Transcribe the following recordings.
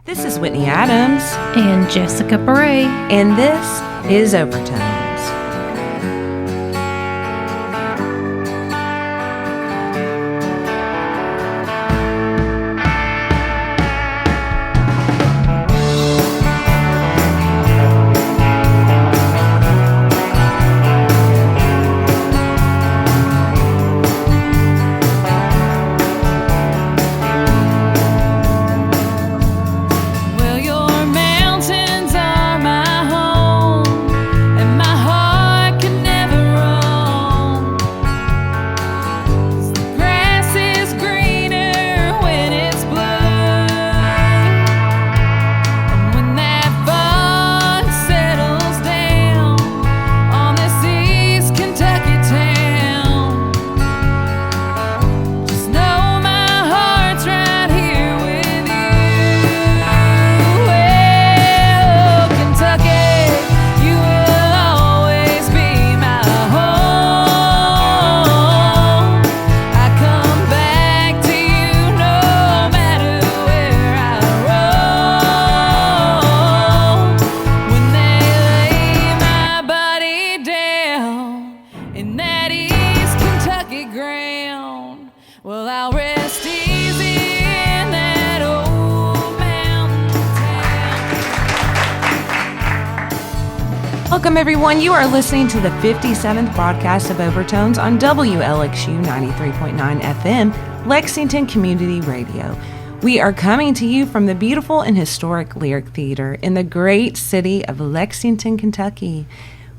This is Whitney Adams and Jessica Bray, and this is Overtones. Welcome, everyone. You are listening to the 57th broadcast of Overtones on WLXU 93.9 FM, Lexington Community Radio. We are coming to you from the beautiful and historic Lyric Theater in the great city of Lexington, Kentucky.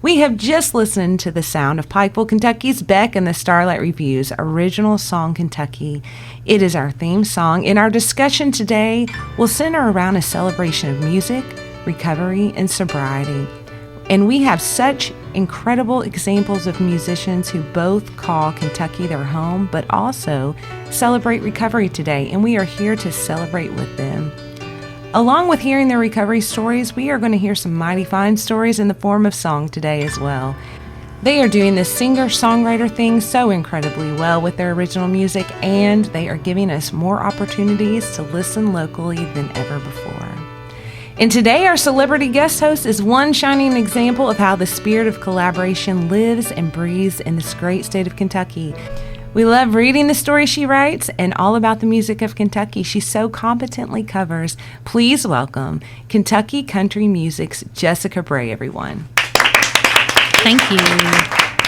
We have just listened to the sound of Pikeville, Kentucky's Beck and the Starlight Revue's original song, Kentucky. It is our theme song, and our discussion today will center around a celebration of music, recovery, and sobriety. And we have such incredible examples of musicians who both call Kentucky their home, but also celebrate recovery today, and we are here to celebrate with them. Along with hearing their recovery stories, we are going to hear some mighty fine stories in the form of song today as well. They are doing this singer-songwriter thing so incredibly well with their original music, and they are giving us more opportunities to listen locally than ever before. And today, our celebrity guest host is one shining example of how the spirit of collaboration lives and breathes in this great state of Kentucky. We love reading the story she writes and all about the music of Kentucky she so competently covers. Please welcome Kentucky Country Music's Jessica Bray, everyone. Thank you.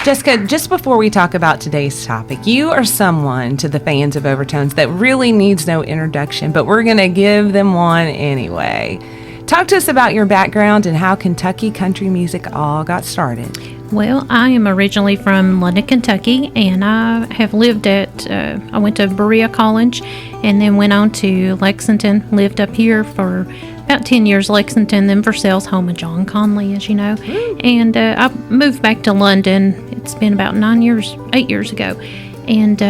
Jessica, just before we talk about today's topic, you are someone to the fans of Overtones that really needs no introduction, but we're going to give them one anyway. Talk to us about your background and how Kentucky country music all got started. Well, I am originally from London, Kentucky, and I have lived I went to Berea College and then went on to Lexington, lived up here for about 10 years, Lexington, then Versailles, home of John Conley, as you know. And I moved back to London, it's been about 8 years ago. And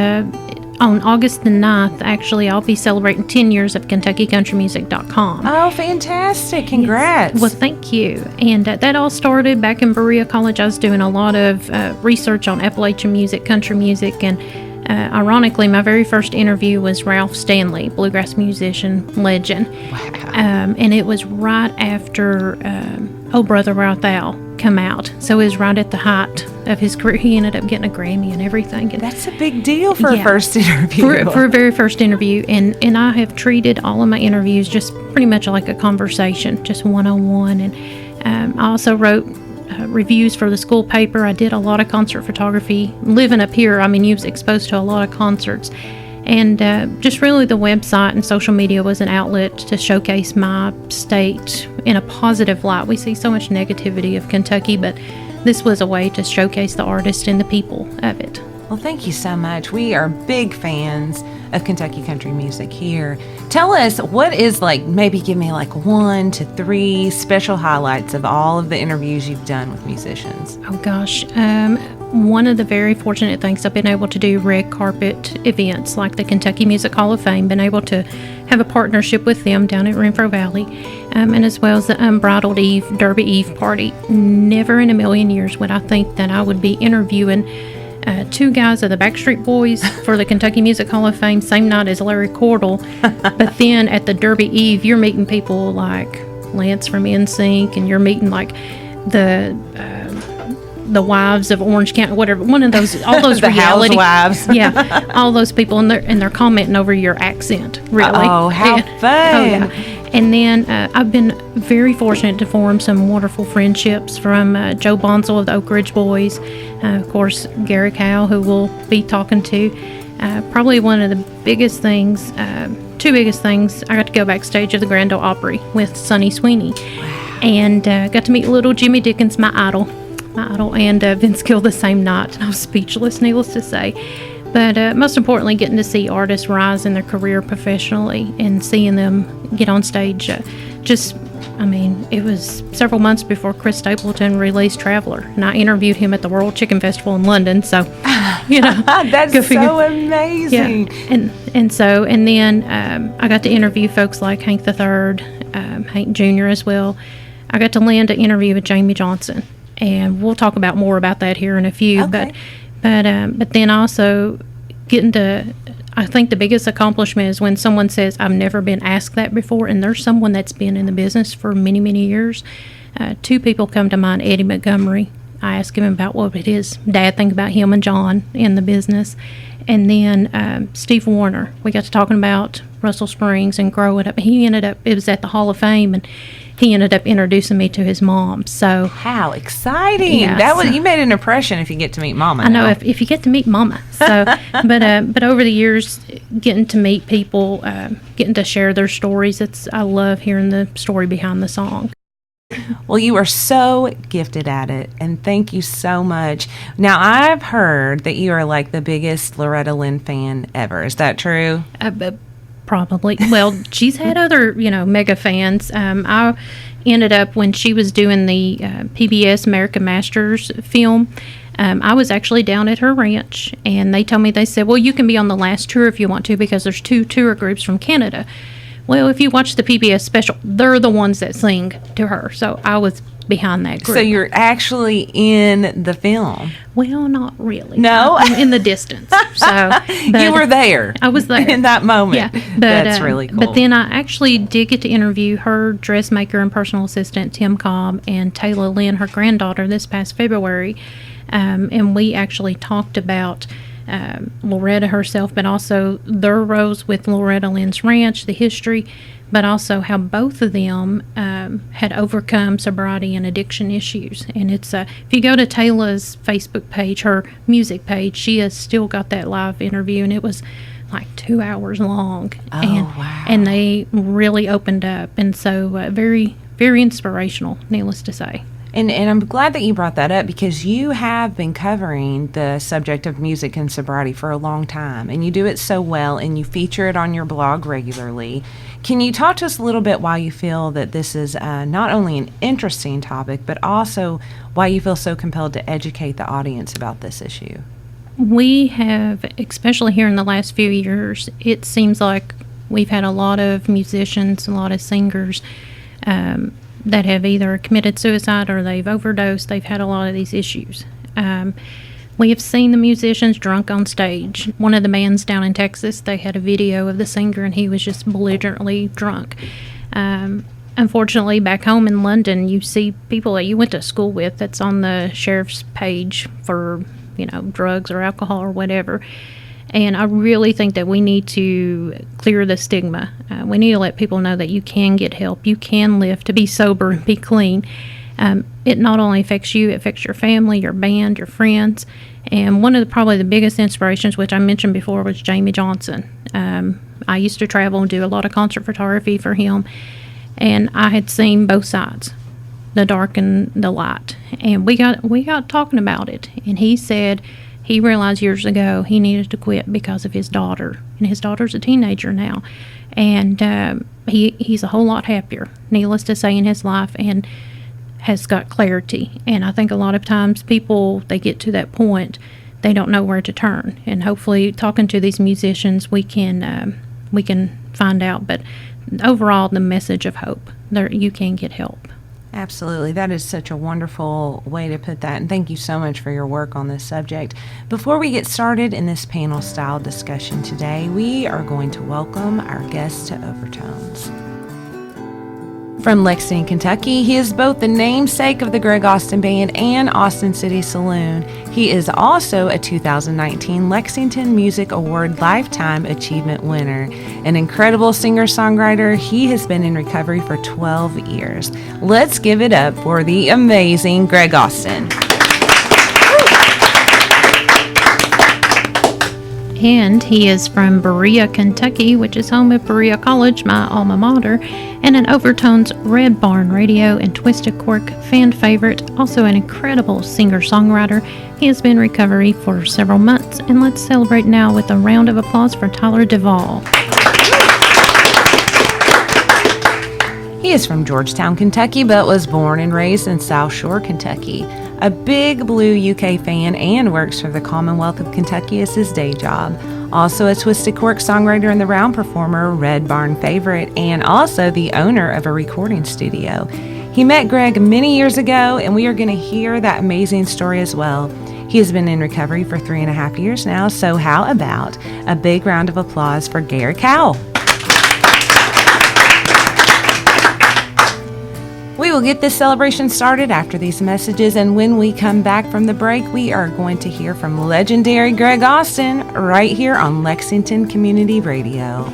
on August the 9th, actually, I'll be celebrating 10 years of KentuckyCountryMusic.com. Oh, fantastic. Congrats. Yes. Well, thank you. And that all started back in Berea College. I was doing a lot of research on Appalachian music, country music, and ironically, my very first interview was Ralph Stanley, bluegrass musician, legend. Wow. And it was right after Oh Brother, Where Art Thou come out. So it was right at the height of his career. He ended up getting a Grammy and everything. And that's a big deal for a first interview. For a very first interview. And I have treated all of my interviews just pretty much like a conversation, just one-on-one. And I also wrote reviews for the school paper. I did a lot of concert photography. Living up here, you was exposed to a lot of concerts. And just really the website and social media was an outlet to showcase my state in a positive light. We see so much negativity of Kentucky, but this was a way to showcase the artist and the people of it. Well, thank you so much. We are big fans of Kentucky country music here. Tell us, what is maybe give me 1 to 3 special highlights of all of the interviews you've done with musicians. Oh gosh, one of the very fortunate things, I've been able to do red carpet events like the Kentucky Music Hall of Fame, been able to have a partnership with them down at Renfro Valley, and as well as the Unbridled Eve, Derby Eve party. Never in a million years would I think that I would be interviewing 2 guys of the Backstreet Boys for the Kentucky Music Hall of Fame, same night as Larry Cordell. But then at the Derby Eve, you're meeting people like Lance from NSYNC, and you're meeting like the wives of Orange County, whatever, one of those, all those the reality housewives. Yeah, all those people, and they're commenting over your accent, really. Oh, how fun. Oh, yeah. And then I've been very fortunate to form some wonderful friendships from Joe Bonsall of the Oak Ridge Boys, of course, Garrick Howell, who we'll be talking to. Probably one of the biggest things, 2 biggest things, I got to go backstage of the Grand Ole Opry with Sonny Sweeney. Wow. And got to meet little Jimmy Dickens, my idol, and Vince Gill the same night. And I was speechless, needless to say. But most importantly, getting to see artists rise in their career professionally and seeing them get on stage. It was several months before Chris Stapleton released Traveler, and I interviewed him at the World Chicken Festival in London. So, that's so amazing. Yeah, and then I got to interview folks like Hank III, Hank Jr. as well. I got to land an interview with Jamie Johnson, and we'll talk about more about that here in a few. Okay. But then also getting to, I think the biggest accomplishment is when someone says, I've never been asked that before, and there's someone that's been in the business for many, many years. 2 people come to mind. Eddie Montgomery. I asked him about what it is Dad think about him and John in the business. And then Steve Warner. We got to talking about Russell Springs and growing up. It was at the Hall of Fame, and he ended up introducing me to his mom. So how exciting! Yeah, you made an impression if you get to meet Mama. I know if you get to meet Mama. So, but over the years, getting to meet people, getting to share their stories. I love hearing the story behind the song. Well, you are so gifted at it, and thank you so much. Now, I've heard that you are like the biggest Loretta Lynn fan ever. Is that true? Probably. Well, she's had other, mega fans. I ended up, when she was doing the PBS American Masters film, I was actually down at her ranch, and they said, well, you can be on the last tour if you want to, because there's 2 tour groups from Canada. Well, if you watch the PBS special, they're the ones that sing to her. So I was behind that group. So you're actually in the film? Well, not really. No? I'm in the distance. So you were there. I was there. In that moment. Yeah. That's really cool. But then I actually did get to interview her dressmaker and personal assistant, Tim Cobb, and Taylor Lynn, her granddaughter, this past February. And we actually talked about Loretta herself, but also their roles with Loretta Lynn's ranch, the history, but also how both of them had overcome sobriety and addiction issues. And it's if you go to Taylor's Facebook page, her music page, she has still got that live interview, and it was like 2 hours long. Oh, wow. And they really opened up, and so very, very inspirational, needless to say. And I'm glad that you brought that up, because you have been covering the subject of music and sobriety for a long time, and you do it so well, and you feature it on your blog regularly. Can you talk to us a little bit why you feel that this is not only an interesting topic, but also why you feel so compelled to educate the audience about this issue? We have, especially here in the last few years, it seems like we've had a lot of musicians, a lot of singers, that have either committed suicide or they've overdosed. They've had a lot of these issues. We have seen the musicians drunk on stage. One of the bands down in Texas, they had a video of the singer, and he was just belligerently drunk. Unfortunately, back home in London, you see people that you went to school with that's on the sheriff's page for, drugs or alcohol or whatever. And I really think that we need to clear the stigma. We need to let people know that you can get help. You can live to be sober and be clean. It not only affects you, it affects your family, your band, your friends. And one of probably the biggest inspirations, which I mentioned before, was Jamie Johnson. I used to travel and do a lot of concert photography for him. And I had seen both sides, the dark and the light. And we got talking about it. And he said he realized years ago he needed to quit because of his daughter. And his daughter's a teenager now. And he's a whole lot happier, needless to say, in his life, and has got clarity. And I think a lot of times people, they get to that point, they don't know where to turn. And hopefully talking to these musicians, we can find out. But overall, the message of hope, there you can get help. Absolutely. That is such a wonderful way to put that. And thank you so much for your work on this subject. Before we get started in this panel style discussion today, we are going to welcome our guest to Overtones. From Lexington, Kentucky, he is both the namesake of the Greg Austin Band and Austin City Saloon. He is also a 2019 Lexington Music Award Lifetime Achievement winner. An incredible singer-songwriter, he has been in recovery for 12 years. Let's give it up for the amazing Greg Austin. And he is from Berea, Kentucky, which is home of Berea College, my alma mater, and an Overtones Red Barn Radio and Twisted Cork fan favorite, also an incredible singer-songwriter. He has been in recovery for several months, and let's celebrate now with a round of applause for Tyler Devall. He is from Georgetown, Kentucky, but was born and raised in South Shore, Kentucky. A big Blue UK fan and works for the Commonwealth of Kentucky as his day job. Also a Twisted Cork songwriter and the round performer, Red Barn favorite, and also the owner of a recording studio. He met Greg many years ago, and we are going to hear that amazing story as well. He has been in recovery for 3.5 years now, so how about a big round of applause for Garrick Howell? We will get this celebration started after these messages, and when we come back from the break, we are going to hear from legendary Greg Austin right here on Lexington Community Radio.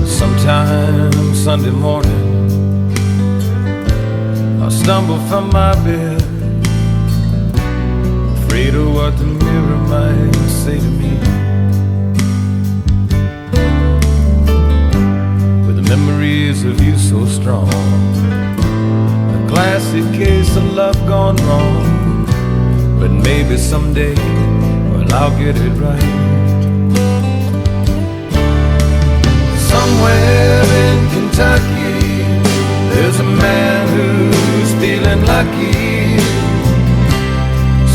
Sometime Sunday morning, I stumble from my bed, afraid of what the mirror might say to me. With the memories of you so strong, a classic case of love gone wrong. But maybe someday, well, I'll get it right. Somewhere in Kentucky, there's a man who's feeling lucky,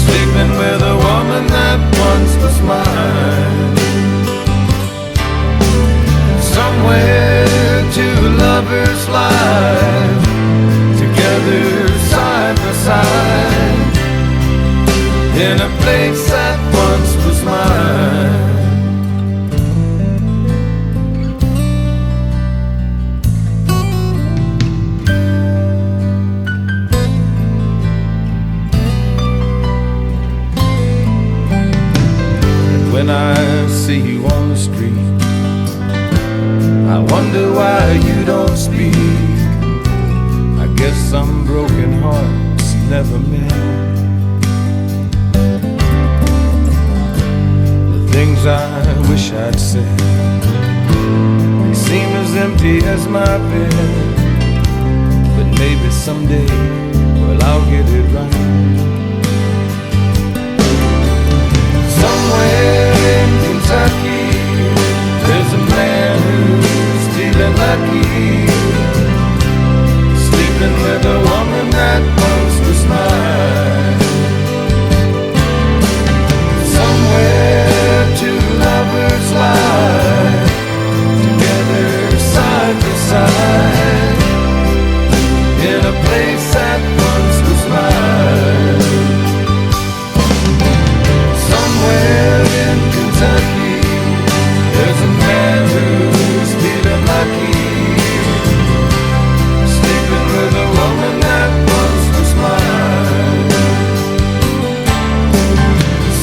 sleeping with a woman that once was mine. Somewhere two lovers lie together side by side in a place that once was mine. why you don't speak. I guess some broken hearts never mend. The things I wish I'd said, they seem as empty as my bed. But maybe someday, well, I'll get it right. Somewhere in Kentucky, there's a man who's feeling lucky, sleeping with a woman that once was mine. Somewhere two lovers lie together side by side in a place that once was mine. Somewhere in Kentucky, there's a man who's feeling lucky, sleeping with a woman that once was mine.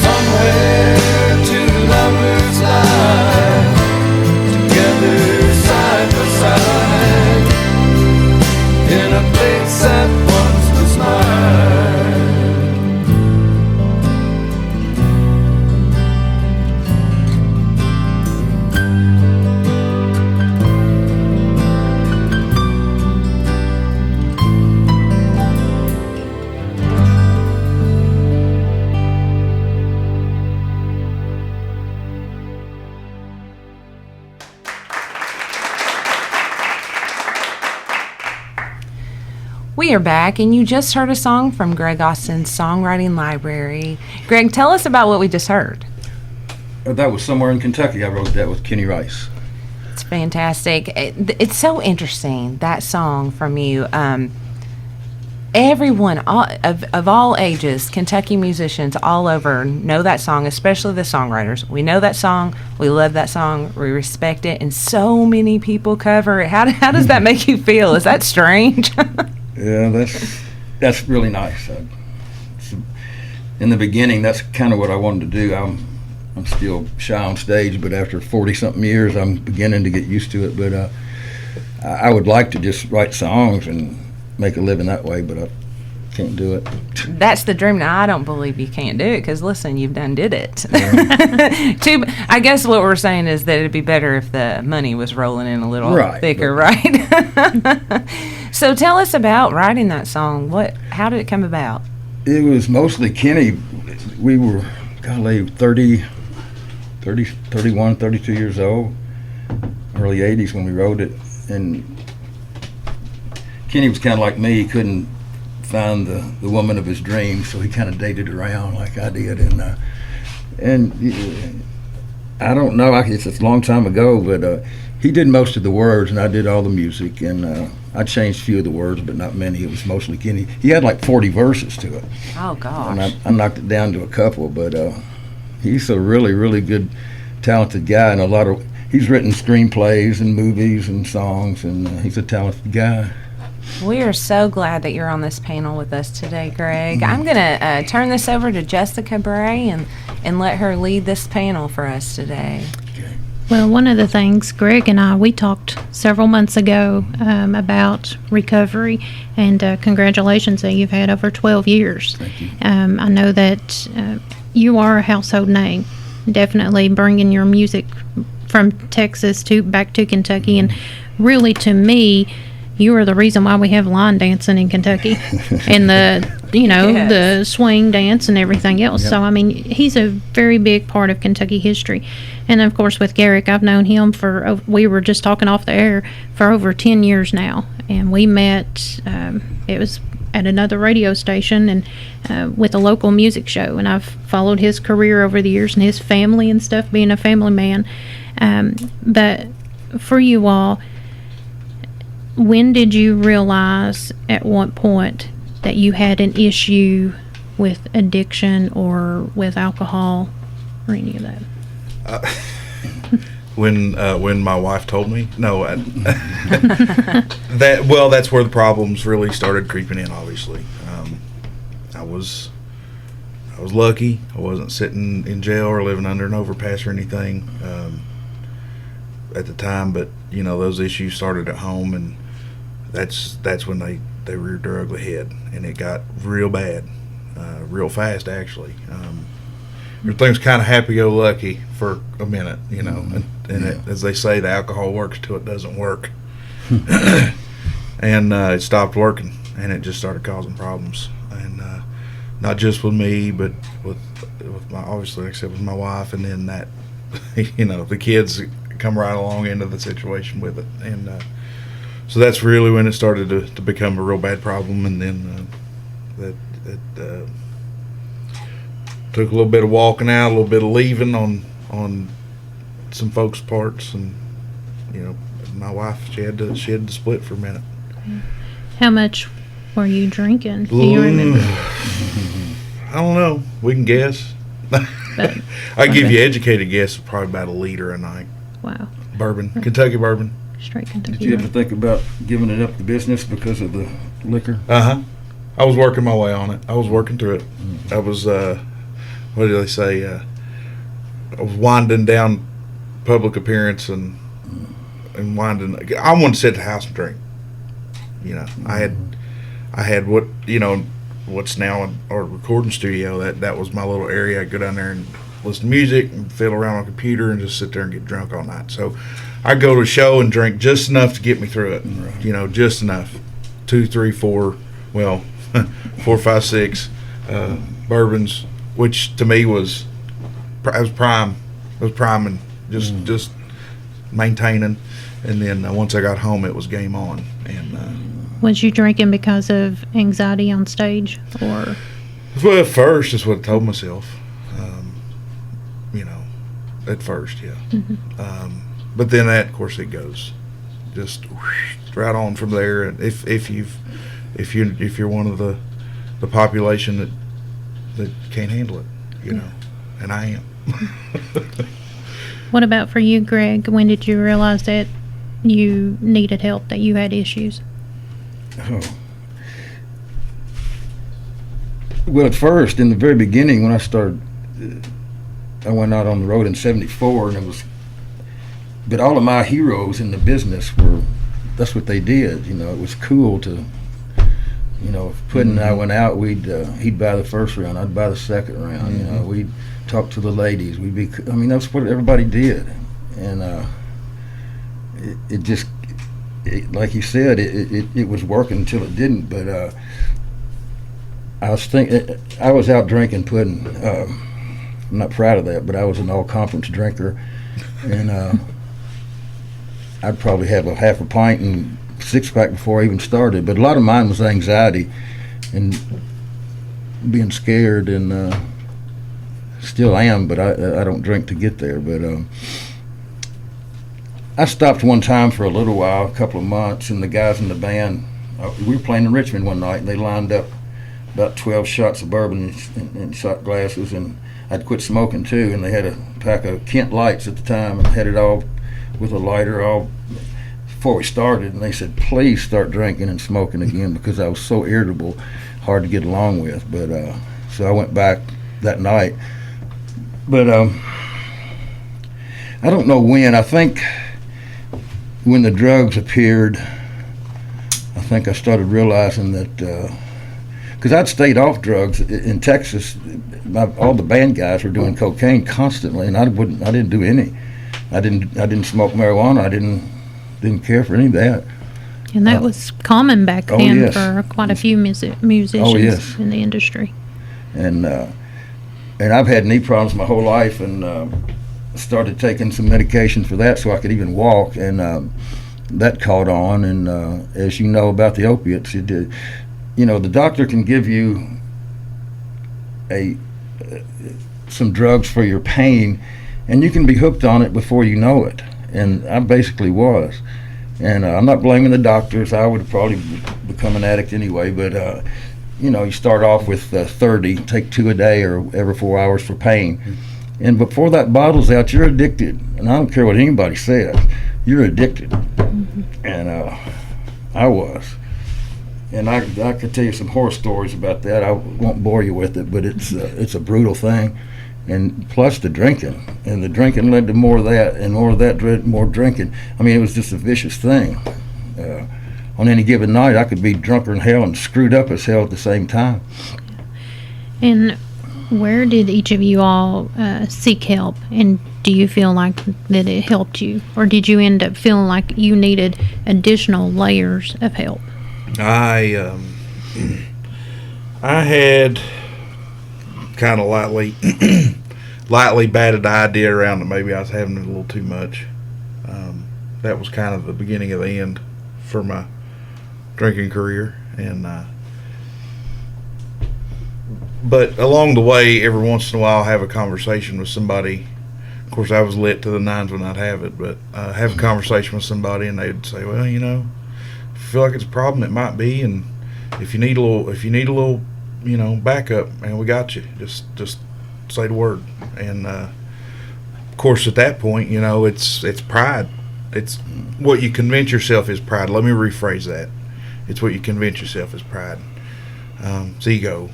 Somewhere two lovers lie together side by side in a place that once was mine. We are back, and you just heard a song from Greg Austin's Songwriting Library. Greg, tell us about what we just heard. That was Somewhere in Kentucky. I wrote that with Kenny Rice. It's fantastic. It's so interesting, that song from you. Everyone of all ages, Kentucky musicians all over know that song, especially the songwriters. We know that song. We love that song. We respect it. And so many people cover it. How does that make you feel? Is that strange? Yeah, that's really nice. In the beginning, that's kind of what I wanted to do. I'm still shy on stage, but after 40-something years, I'm beginning to get used to it. But I would like to just write songs and make a living that way, but I can't do it. That's the dream. Now, I don't believe you can't do it, because, listen, you've did it. Yeah. I guess what we're saying is that it'd be better if the money was rolling in a little thicker, right? So tell us about writing that song. How did it come about? It was mostly Kenny. We were, 31, 32 years old, early 80s when we wrote it. And Kenny was kind of like me. He couldn't find the woman of his dreams, so he kind of dated around like I did. And I don't know, it's a long time ago, but he did most of the words and I did all the music, and I changed a few of the words, but not many. It was mostly Kenny. He had like 40 verses to it. Oh, gosh. And I knocked it down to a couple, but he's a really, really good, talented guy, and he's written screenplays and movies and songs, and he's a talented guy. We are so glad that you're on this panel with us today, Greg. I'm going to turn this over to Jessica Bray and let her lead this panel for us today. Well, one of the things, Greg and I, we talked several months ago about recovery, and congratulations that you've had over 12 years. Thank you. I know that you are a household name, definitely bringing your music from Texas back to Kentucky, and really, to me, you are the reason why we have line dancing in Kentucky and Yes. the swing dance and everything else. Yep. So, I mean, he's a very big part of Kentucky history. And, of course, with Garrick, I've known him we were just talking off the air, for over 10 years now. And we met, it was at another radio station and with a local music show. And I've followed his career over the years and his family and stuff, being a family man. But for you all, when did you realize at what point that you had an issue with addiction or with alcohol or any of that? When my wife told me, no, that's where the problems really started creeping in. Obviously, I was lucky. I wasn't sitting in jail or living under an overpass or anything. at the time, but those issues started at home, and that's when they reared their ugly head, and it got real bad, real fast actually. Everything's kind of happy-go-lucky for a minute, and as they say, the alcohol works till it doesn't work. And it stopped working, and it just started causing problems, and not just with me, but with my, obviously, like I said, with my wife, and then that, the kids come right along into the situation with it, and so that's really when it started to become a real bad problem, and then that took a little bit of walking out, a little bit of leaving on some folks' parts, and my wife, she had to split for a minute. How much were you drinking? Do you remember? I don't know. We can guess. I give you educated guess, probably about a liter a night. Wow. Bourbon, Kentucky bourbon. Straight Kentucky. Did you ever think about giving it up the business because of the liquor? I was working my way on it. I was working through it. I was, what do they say? I was winding down public appearance and winding. I wanted to sit at the house and drink. I had what what's now our recording studio. That was my little area. I'd go down there and listen to music and fiddle around on a computer and just sit there and get drunk all night. So I'd go to a show and drink just enough to get me through it. Right. Just enough. 2, 3, 4, 4, 5, 6 bourbons, which to me was prime. It was prime and just maintaining. And then once I got home, it was game on. And was you drinking because of anxiety on stage, or? Well, at first, that's what I told myself. At first, yeah. Mm-hmm. But then that, of course, it goes just right on from there. And if you're one of the population that can't handle it, and I am. What about for you, Greg? When did you realize that you needed help, that you had issues? Well, at first, in the very beginning, when I started, I went out on the road in '74, and but all of my heroes in the business that's what they did. It was cool to, if Puddin' and I went out, he'd buy the first round, I'd buy the second round. Mm-hmm. We'd talk to the ladies. That's what everybody did, and it just. Like you said, it was working until it didn't. But I was out drinking Puddin'. I'm not proud of that, but I was an all-conference drinker, and I'd probably have a half a pint and 6-pack before I even started. But a lot of mine was anxiety and being scared, and still am. But I don't drink to get there. But I stopped one time for a little while, a couple of months, and the guys in the band, we were playing in Richmond one night, and they lined up about 12 shots of bourbon in shot glasses, and I'd quit smoking too, and they had a pack of Kent Lights at the time, and had it all with a lighter all before we started, and they said, please start drinking and smoking again, because I was so irritable, hard to get along with. But so I went back that night. But I don't know when. I think when the drugs appeared, I think I started realizing that, because I'd stayed off drugs in Texas. All the band guys were doing cocaine constantly, and I didn't do any. I didn't smoke marijuana. I didn't care for any of that. And that was common back then for quite a few musicians in the industry. And I've had knee problems my whole life, and started taking some medication for that so I could even walk, and that caught on. And as you know about the opiates, the doctor can give you some drugs for your pain, and you can be hooked on it before you know it. And I basically was. And I'm not blaming the doctors. I would have probably become an addict anyway. But you start off with 30, take 2 a day or every 4 hours for pain. And before that bottle's out, you're addicted. And I don't care what anybody says, you're addicted. Mm-hmm. And I was. And I could tell you some horror stories about that. I won't bore you with it, but it's a brutal thing. and plus the drinking, and the drinking led to more of that, and more of that more drinking. I mean, it was just a vicious thing. On any given night, I could be drunker than hell and screwed up as hell at the same time. And where did each of you all seek help? And do you feel like that it helped you? Or did you end up feeling like you needed additional layers of help? I had kind of lightly batted the idea around that maybe I was having it a little too much. That was kind of the beginning of the end for my drinking career, and but along the way, every once in a while, I have a conversation with somebody. Of course, I was lit to the nines when I'd have it, but have a conversation with somebody, and they'd say, "Well, if you feel like it's a problem, it might be, and if you need a little, backup, man, we got you. Just say the word." And of course, at that point, it's pride. It's what you convince yourself is pride. Let me rephrase that. It's what you convince yourself is pride. It's ego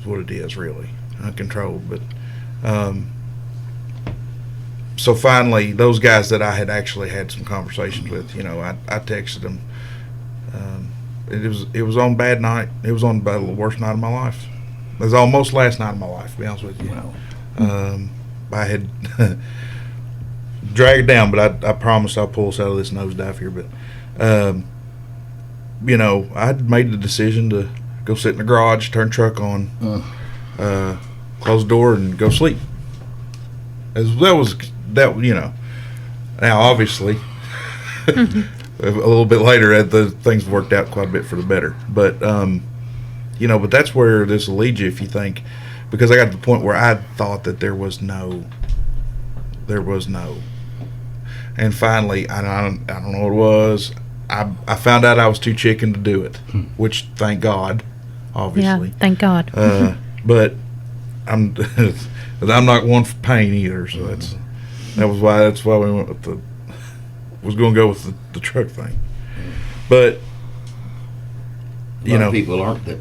is what it is, really. Uncontrolled. But so finally, those guys that I had actually had some conversations with, I texted them. It was on a bad night. It was on the worst night of my life. It was almost last night of my life, to be honest with you. Wow. I had drag it down, but I promise I'll pull us out of this nosedive here. But I made the decision to go sit in the garage, turn the truck on, close the door, and go sleep. Now obviously, a little bit later, the things worked out quite a bit for the better. But but that's where this will lead you if you think, because I got to the point where I thought that there was no. And finally, I don't know what it was. I found out I was too chicken to do it, which thank God, obviously. Yeah, thank God. But I'm not one for pain either, so that's why we went with was going to go with the truck thing. But A lot of people aren't that.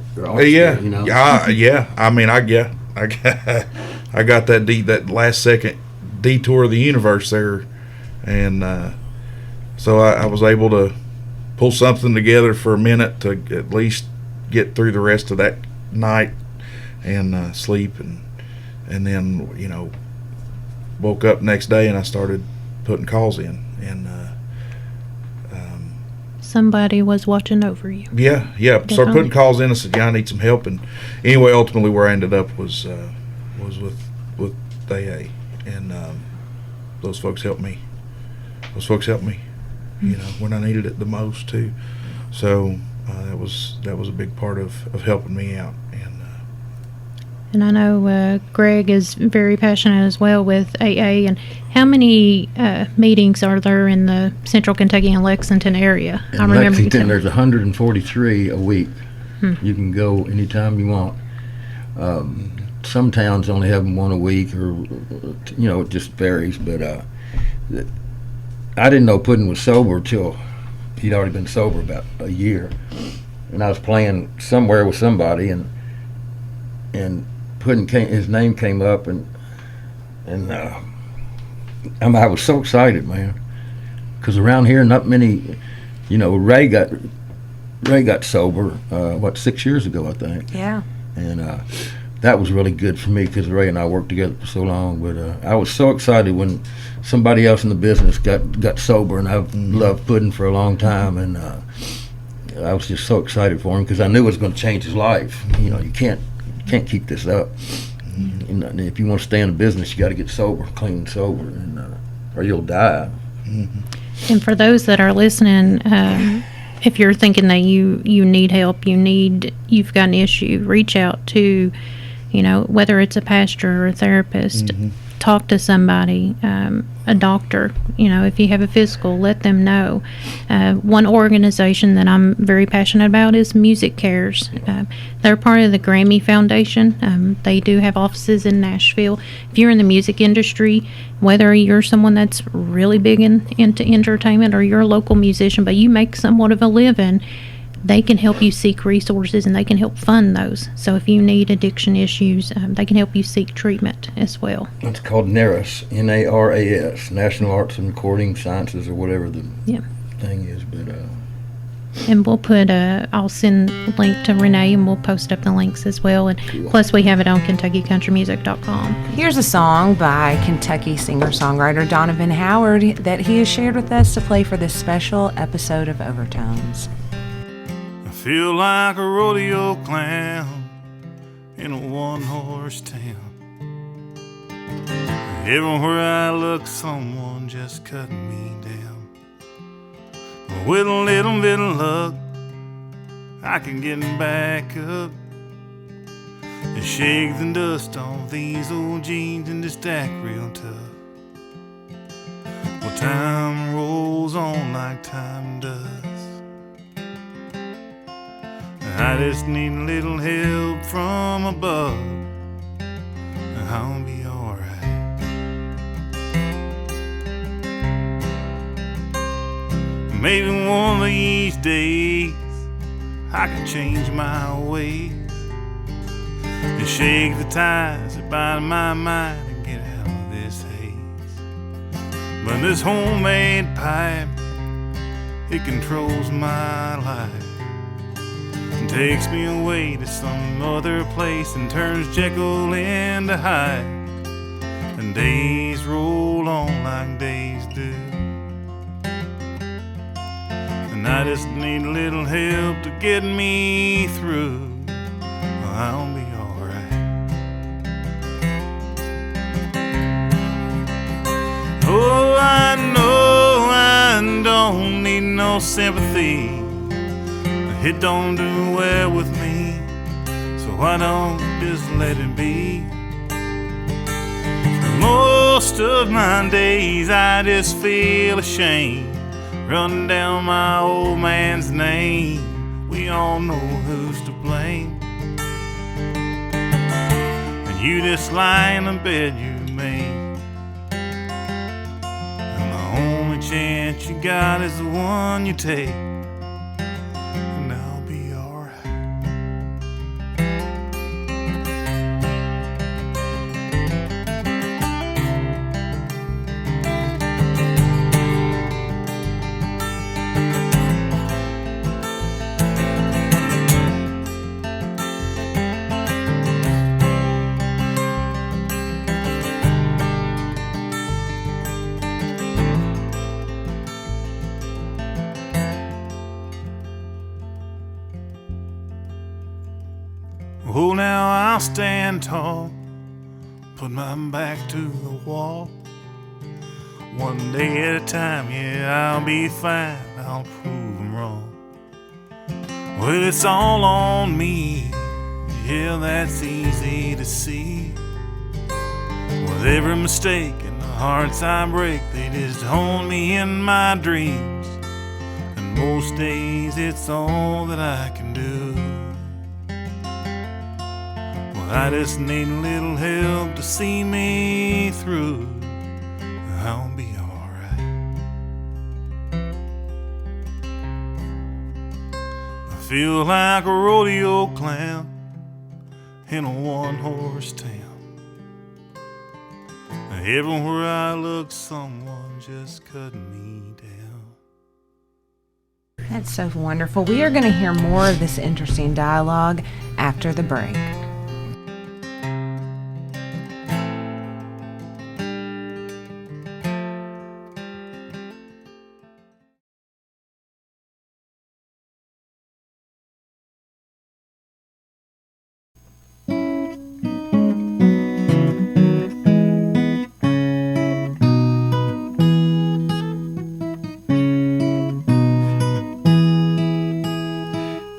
Yeah. I mean, I got that last second detour of the universe there, and so I was able to pull something together for a minute to at least get through the rest of that night and sleep, and then woke up next day and I started putting calls in, and somebody was watching over you. Yeah. Started putting calls in. I said, I need some help, and anyway, ultimately where I ended up was with AA, and those folks helped me. When I needed it the most too. So that was a big part of helping me out. And I know Greg is very passionate as well with AA. And how many meetings are there in the Central Kentucky and Lexington area? In Lexington, there's 143 a week. You can go anytime you want. Some towns only have them one a week, or it just varies. But I didn't know Puddin was sober till he'd already been sober about a year, and I was playing somewhere with somebody, and Puddin his name came up, and I was so excited, man, because around here not many, Ray got sober 6 years ago, I think. Yeah. And that was really good for me because Ray and I worked together for so long. But I was so excited when somebody else in the business got sober, and I've loved Puddin for a long time, and I was just so excited for him because I knew it was going to change his life. You can't keep this up. And if you want to stay in the business, you got to get sober, clean and sober, or you'll die. And for those that are listening, if you're thinking that you need help, you've got an issue, reach out to, whether it's a pastor or a therapist, talk to somebody, a doctor. If you have a physical, let them know. One organization that I'm very passionate about is Music Cares. They're part of the Grammy Foundation. They do have offices in Nashville. If you're in the music industry, whether you're someone that's really big into entertainment or you're a local musician, but you make somewhat of a living, they can help you seek resources and they can help fund those. So if you need addiction issues, they can help you seek treatment as well. It's called NARAS, NARAS, National Arts and Recording Sciences, or whatever the thing is. But and we'll put I'll send a link to Renee, and we'll post up the links as well. And cool. Plus we have it on KentuckyCountryMusic.com. Here's a song by Kentucky singer-songwriter Donovan Howard that he has shared with us to play for this special episode of Overtones. I feel like a rodeo clown in a one-horse town. Everywhere I look, someone just cutting me down. But with a little bit of luck, I can get back up and shake the dust off these old jeans and just act real tough. Well, time rolls on like time does. I just need a little help from above, and I'll be alright. Maybe one of these days I can change my ways and shake the ties that bind my mind and get out of this haze. But this homemade pipe, it controls my life. Takes me away to some other place and turns Jekyll into Hyde. And days roll on like days do. And I just need a little help to get me through. I'll be alright. Oh, I know I don't need no sympathy. It don't do well with me, so I don't just let it be. Most of my days I just feel ashamed, running down my old man's name. We all know who's to blame. And you just lie in the bed you made, and the only chance you got is the one you take. Oh, now I'll stand tall, put my back to the wall. One day at a time, yeah, I'll be fine, I'll prove them wrong. Well, it's all on me, yeah, that's easy to see. With every mistake and the hearts I break, they just hold me in my dreams. And most days it's all that I can do. I just need a little help to see me through. I'll be alright. I feel like a rodeo clown in a one-horse town. Everywhere I look, someone just cut me down. That's so wonderful. We are going to hear more of this interesting dialogue after the break.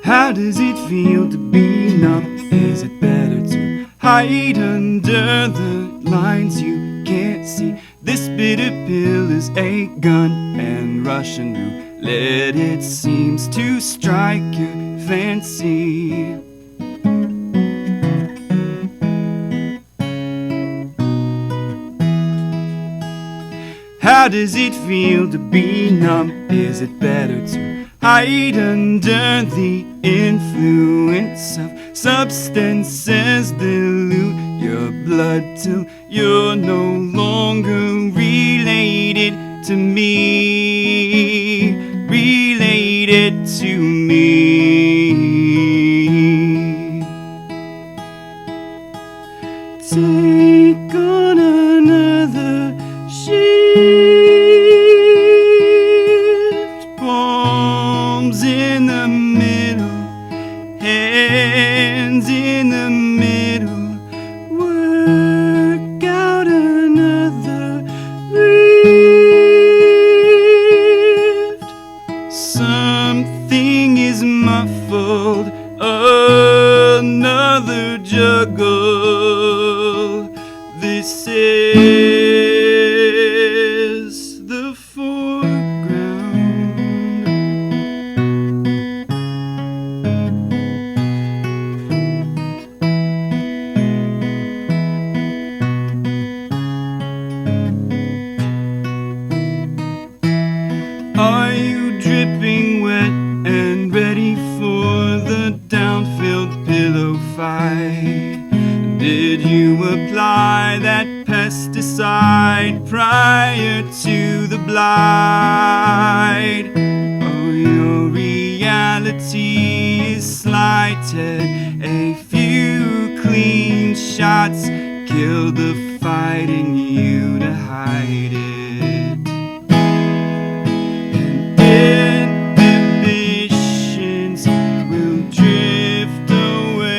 How does it feel to be numb? Is it better to hide under the lines you can't see? This bitter pill is a gun, and Russian roulette it seems to strike your fancy. How does it feel to be numb? Is it better to hide under the influence of substances, dilute your blood till you're no longer related to me, related to me. Take on another shift, palms in the middle, hands in the middle, work out another rift. Something is muffled, another juggle. This is the foreground. Are you dripping wet and ready for the down-filled pillow fight? Did you apply that pesticide prior to the blight? Oh, your reality is slighted. A few clean shots killed the fight in you to hide it. And inhibitions will drift away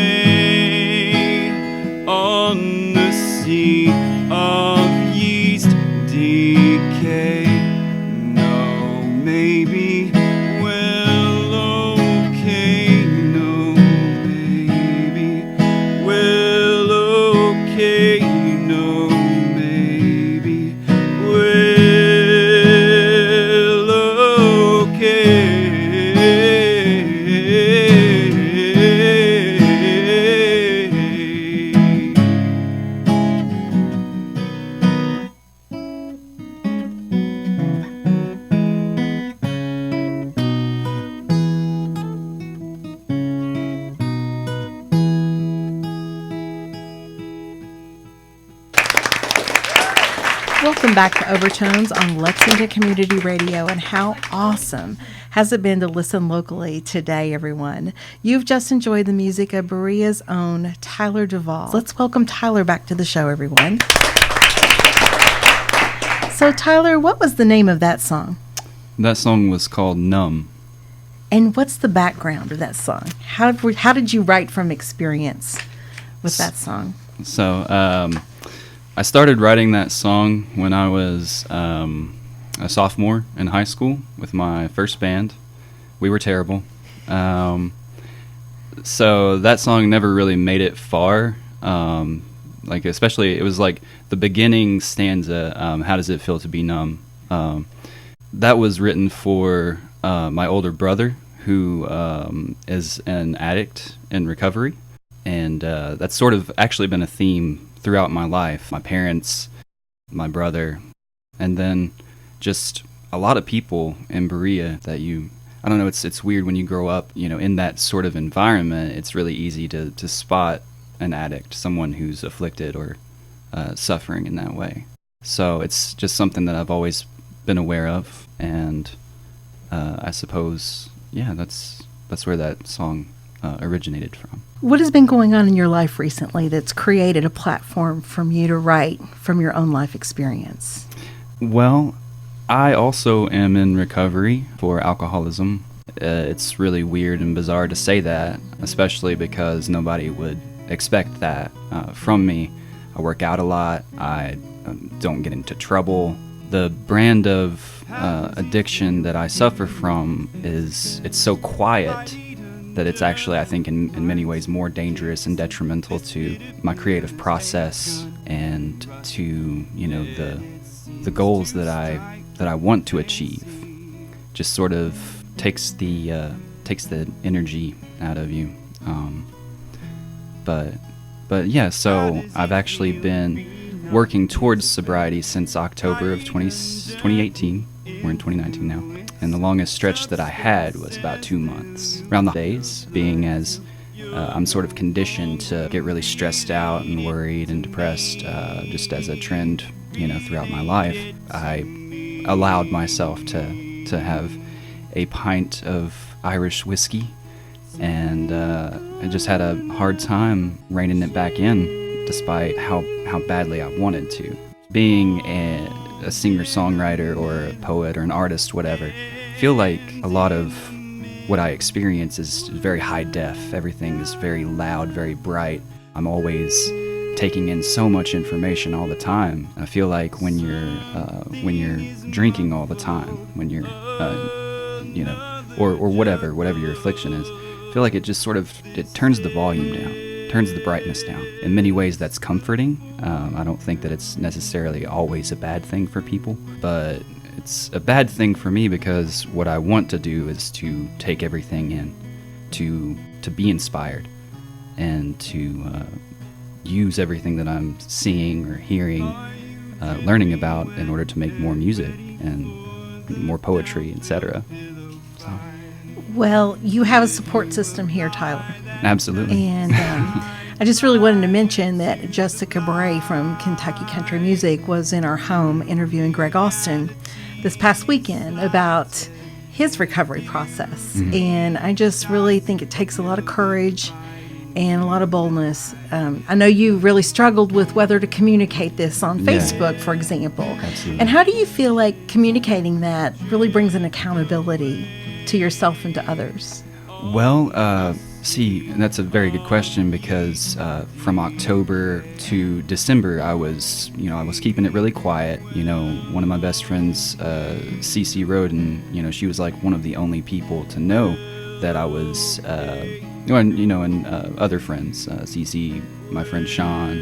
on the sea of yeast decay. No, maybe, well, okay. No, maybe, well, okay. No, maybe, well, okay. Welcome back to Overtones on Lexington Community Radio, and how awesome has it been to listen locally today, everyone? You've just enjoyed the music of Berea's own Tyler Devall. Let's welcome Tyler back to the show, everyone. So, Tyler, what was the name of that song? That song was called Numb. And what's the background of that song? How did you write from experience with that song? So, I started writing that song when I was a sophomore in high school with my first band. We were terrible. So that song never really made it far. Like, especially, it was like the beginning stanza, how does it feel to be numb? That was written for my older brother, who is an addict in recovery. And that's sort of actually been a theme throughout my life. My parents, my brother, and then just a lot of people in Berea that I don't know, it's weird when you grow up, in that sort of environment. It's really easy to spot an addict, someone who's afflicted or suffering in that way. So it's just something that I've always been aware of, and I suppose, that's where that song originated from. What has been going on in your life recently that's created a platform for you to write from your own life experience? Well, I also am in recovery for alcoholism. It's really weird and bizarre to say that, especially because nobody would expect that from me. I work out a lot. I don't get into trouble. The brand of addiction that I suffer from it's so quiet that it's actually, I think, in many ways more dangerous and detrimental to my creative process and to, the goals that I want to achieve. Just sort of takes the energy out of you. But so I've actually been working towards sobriety since October of 2018. We're in 2019 now. And the longest stretch that I had was about 2 months. Around the days, being as I'm sort of conditioned to get really stressed out and worried and depressed, just as a trend, throughout my life, I allowed myself to have a pint of Irish whiskey, and I just had a hard time reining it back in, despite how badly I wanted to. Being a singer-songwriter or a poet or an artist, whatever, I feel like a lot of what I experience is very high def. Everything is very loud, very bright. I'm always taking in so much information all the time. I feel like when you're drinking all the time, when you're or whatever your affliction is, I feel like it just it turns the volume down, turns the brightness down. In many ways, that's comforting. I don't think that it's necessarily always a bad thing for people, but it's a bad thing for me because what I want to do is to take everything in, to be inspired, and to use everything that I'm seeing or hearing, learning about in order to make more music and more poetry, etc. So. Well, you have a support system here, Tyler. Absolutely. And I just really wanted to mention that Jessica Bray from Kentucky Country Music was in our home interviewing Greg Austin this past weekend about his recovery process. Mm-hmm. And I just really think it takes a lot of courage and a lot of boldness. I know you really struggled with whether to communicate this on Facebook, for example. Absolutely. And how do you feel like communicating that really brings an accountability to yourself and to others? Well, that's a very good question, because from October to December, I was keeping it really quiet. One of my best friends, Cece Roden, she was like one of the only people to know that I was, and other friends, Cece, my friend Sean,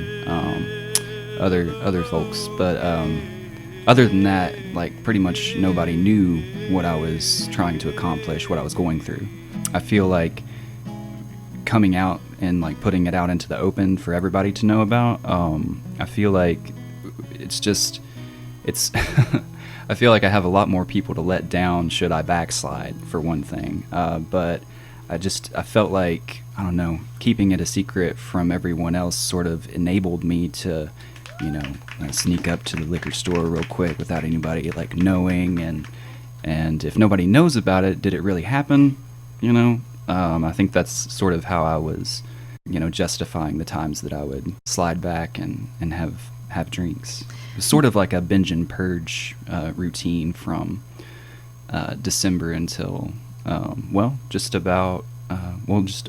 other folks. But other than that, like, pretty much nobody knew what I was trying to accomplish, what I was going through. I feel like coming out and like putting it out into the open for everybody to know about, I feel like it's I feel like I have a lot more people to let down should I backslide, for one thing. But I felt like, I don't know, keeping it a secret from everyone else sort of enabled me to, sneak up to the liquor store real quick without anybody like knowing, and if nobody knows about it, did it really happen? I think that's sort of how I was, justifying the times that I would slide back and have drinks. It was sort of like a binge and purge routine from December until, just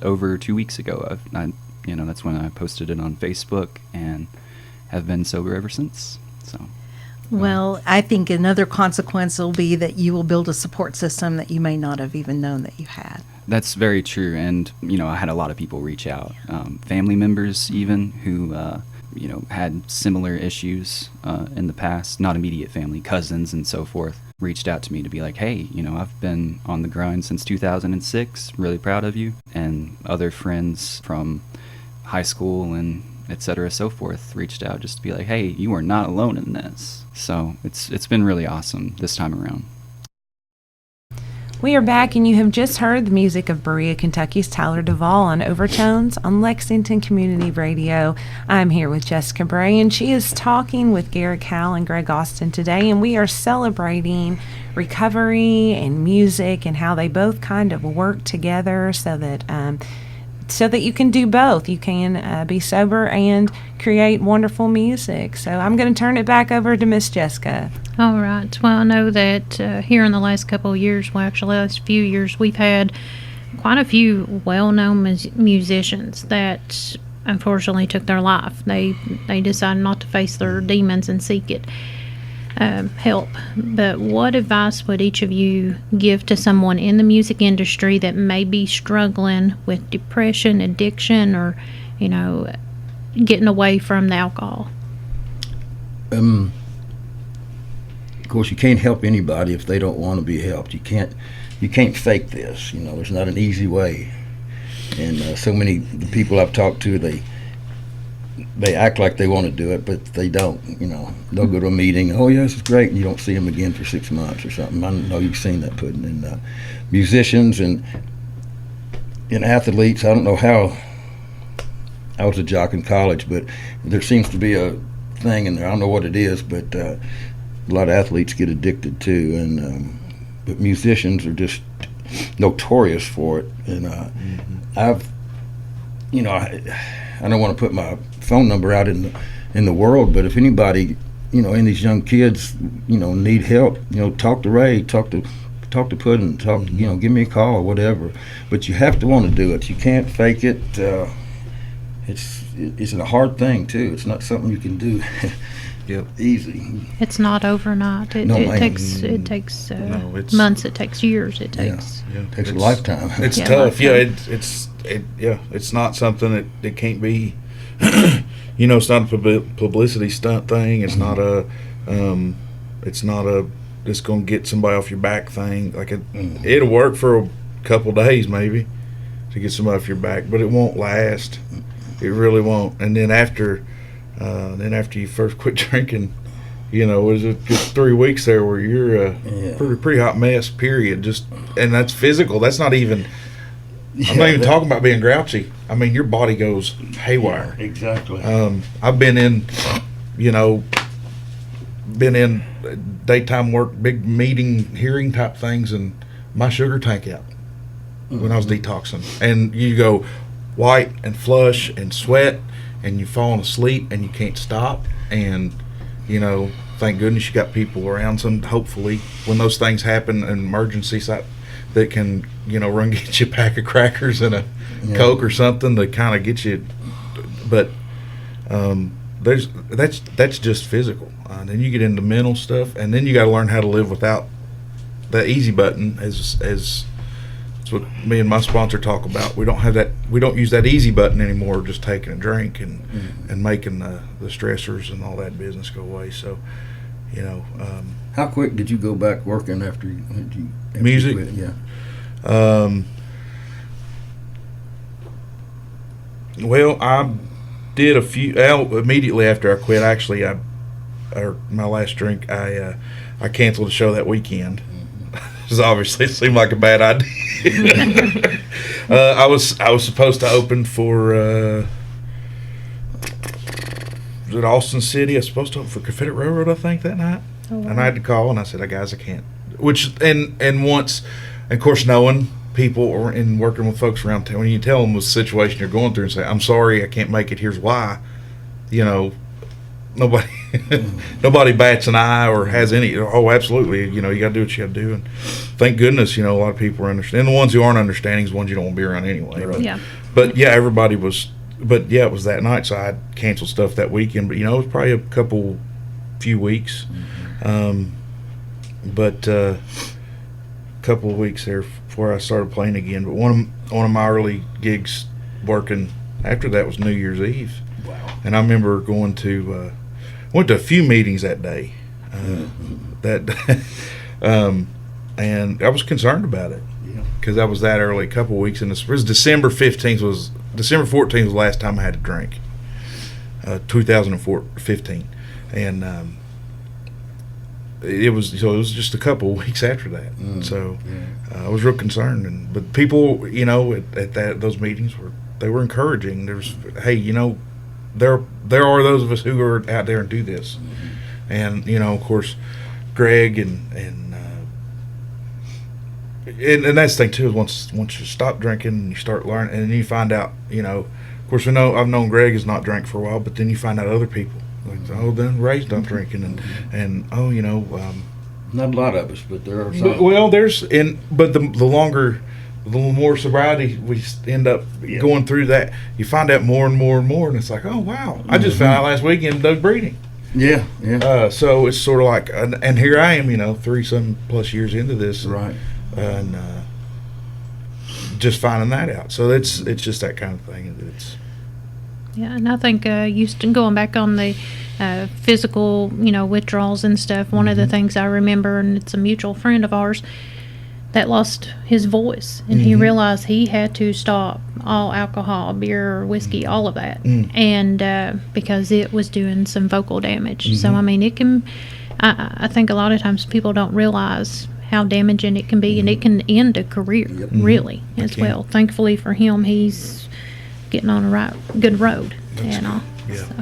over 2 weeks ago. That's when I posted it on Facebook and have been sober ever since. So. Well, I think another consequence will be that you will build a support system that you may not have even known that you had. That's very true. And, I had a lot of people reach out, family members even, who, had similar issues in the past, not immediate family, cousins and so forth, reached out to me to be like, hey, I've been on the grind since 2006, really proud of you. And other friends from high school and et cetera, so forth, reached out just to be like, hey, you are not alone in this. So it's been really awesome this time around. We are back, and you have just heard the music of Berea, Kentucky's Tyler Devall on Overtones on Lexington Community Radio. I'm here with Jessica Bray, and she is talking with Garrick Howell and Greg Austin today, and we are celebrating recovery and music and how they both kind of work together so that you can do both. You can be sober and create wonderful music. So I'm going to turn it back over to Miss Jessica. All right. Well, I know that here in the last couple of years, last few years, we've had quite a few well-known musicians that unfortunately took their life. They decided not to face their demons and seek it. Help. But what advice would each of you give to someone in the music industry that may be struggling with depression, addiction, or, getting away from the alcohol? Of course, you can't help anybody if they don't want to be helped. You can't fake this. There's not an easy way. And so many the people I've talked to, they act like they want to do it, but they don't. They'll go to a meeting. Oh, yeah, this is great, and you don't see them again for 6 months or something. I know you've seen that pudding. And musicians and athletes. I don't know how. I was a jock in college, but there seems to be a thing in there. I don't know what it is, but a lot of athletes get addicted too, and but musicians are just notorious for it. And I don't want to put my phone number out in the world, but if anybody, in these young kids, need help, talk to Ray, talk to Puddin', give me a call or whatever. But you have to want to do it. You can't fake it. It's a hard thing too. It's not something you can do easy. It's not overnight. It takes months. It takes years. It takes it takes a lifetime. It's tough. It's not something that can't be. It's not a publicity stunt thing. It's not a. It's not a. Just gonna get somebody off your back thing. Like it'll work for a couple days maybe to get somebody off your back, but it won't last. It really won't. And then after you first quit drinking, was it just 3 weeks there where you're a pretty hot mess. Period. And that's physical. That's not even. I'm not even talking about being grouchy. I mean, your body goes haywire. Yeah, exactly. I've been in, daytime work, big meeting, hearing type things, and my sugar tank out when I was detoxing. And you go white and flush and sweat, and you're falling asleep, and you can't stop. And, thank goodness you got people around hopefully, when those things happen, an emergency site that can, run get you a pack of crackers and a Coke or something to kind of get you. But that's just physical. Then you get into mental stuff, and then you got to learn how to live without that easy button. As that's what me and my sponsor talk about. We don't have that. We don't use that easy button anymore. Just taking a drink and making the stressors and all that business go away. So, how quick did you go back working after music? You quit? Yeah. Well, I did a few. Immediately after I quit, actually, my last drink, I canceled the show that weekend. Because obviously it seemed like a bad idea. I was supposed to open for Austin City. I was supposed to open for Confederate Railroad, I think, that night. Oh, wow. And I had to call, and I said, guys, I can't. And once, of course, knowing people and working with folks around town, when you tell them the situation you're going through and say, I'm sorry, I can't make it, here's why, nobody bats an eye or has any. Oh, absolutely. You got to do what you got to do. And thank goodness, a lot of people are understanding. And the ones who aren't understanding is the ones you don't want to be around anyway. Right? Yeah. But yeah, everybody was. But yeah, it was that night, so I canceled stuff that weekend. But it was probably a few weeks. But a couple of weeks there before I started playing again. But one of my early gigs working after that was New Year's Eve. Wow. And I remember going to. Went to a few meetings that day, and I was concerned about it because I was that early, a couple of weeks, and it was December 14th was the last time I had a drink, 2015, and it was just a couple of weeks after that, so I was real concerned, but people, at those meetings they were encouraging. There was, hey, there are those of us who are out there and do this, and of course, Greg and that's the thing too. Once you stop drinking and you start learning, and then you find out, of course, I've known Greg has not drank for a while, but then you find out other people like, then Ray's not drinking, and not a lot of us, but there are some. But the more sobriety we end up going through that, you find out more and more and more, and it's like, oh wow, I just found out last weekend Doug breeding. Yeah. So it's sort of like, and here I am, 30-some plus years into this, right, and just finding that out. So it's just that kind of thing. And I think going back on the physical, withdrawals and stuff. One of the things I remember, and it's a mutual friend of ours. that lost his voice, and he realized he had to stop all alcohol, beer, whiskey, all of that, and because it was doing some vocal damage. So I mean, it can. I think a lot of times people don't realize how damaging it can be, and it can end a career really as well. Thankfully for him, he's getting on a good road. And all. Yeah. So.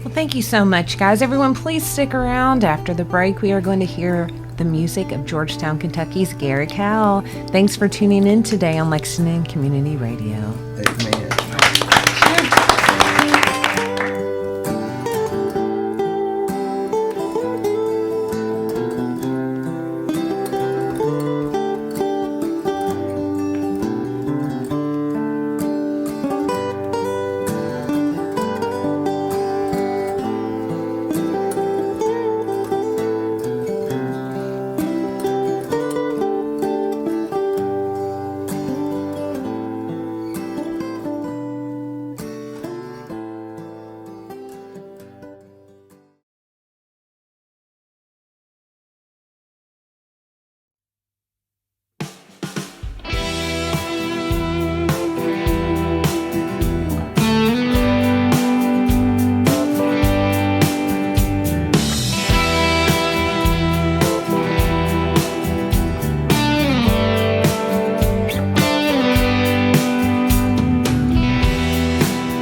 Well, thank you so much, guys. Everyone, please stick around. After the break, we are going to hear the music of Georgetown, Kentucky's Garrick Howell. Thanks for tuning in today on Lexington Community Radio. Amen.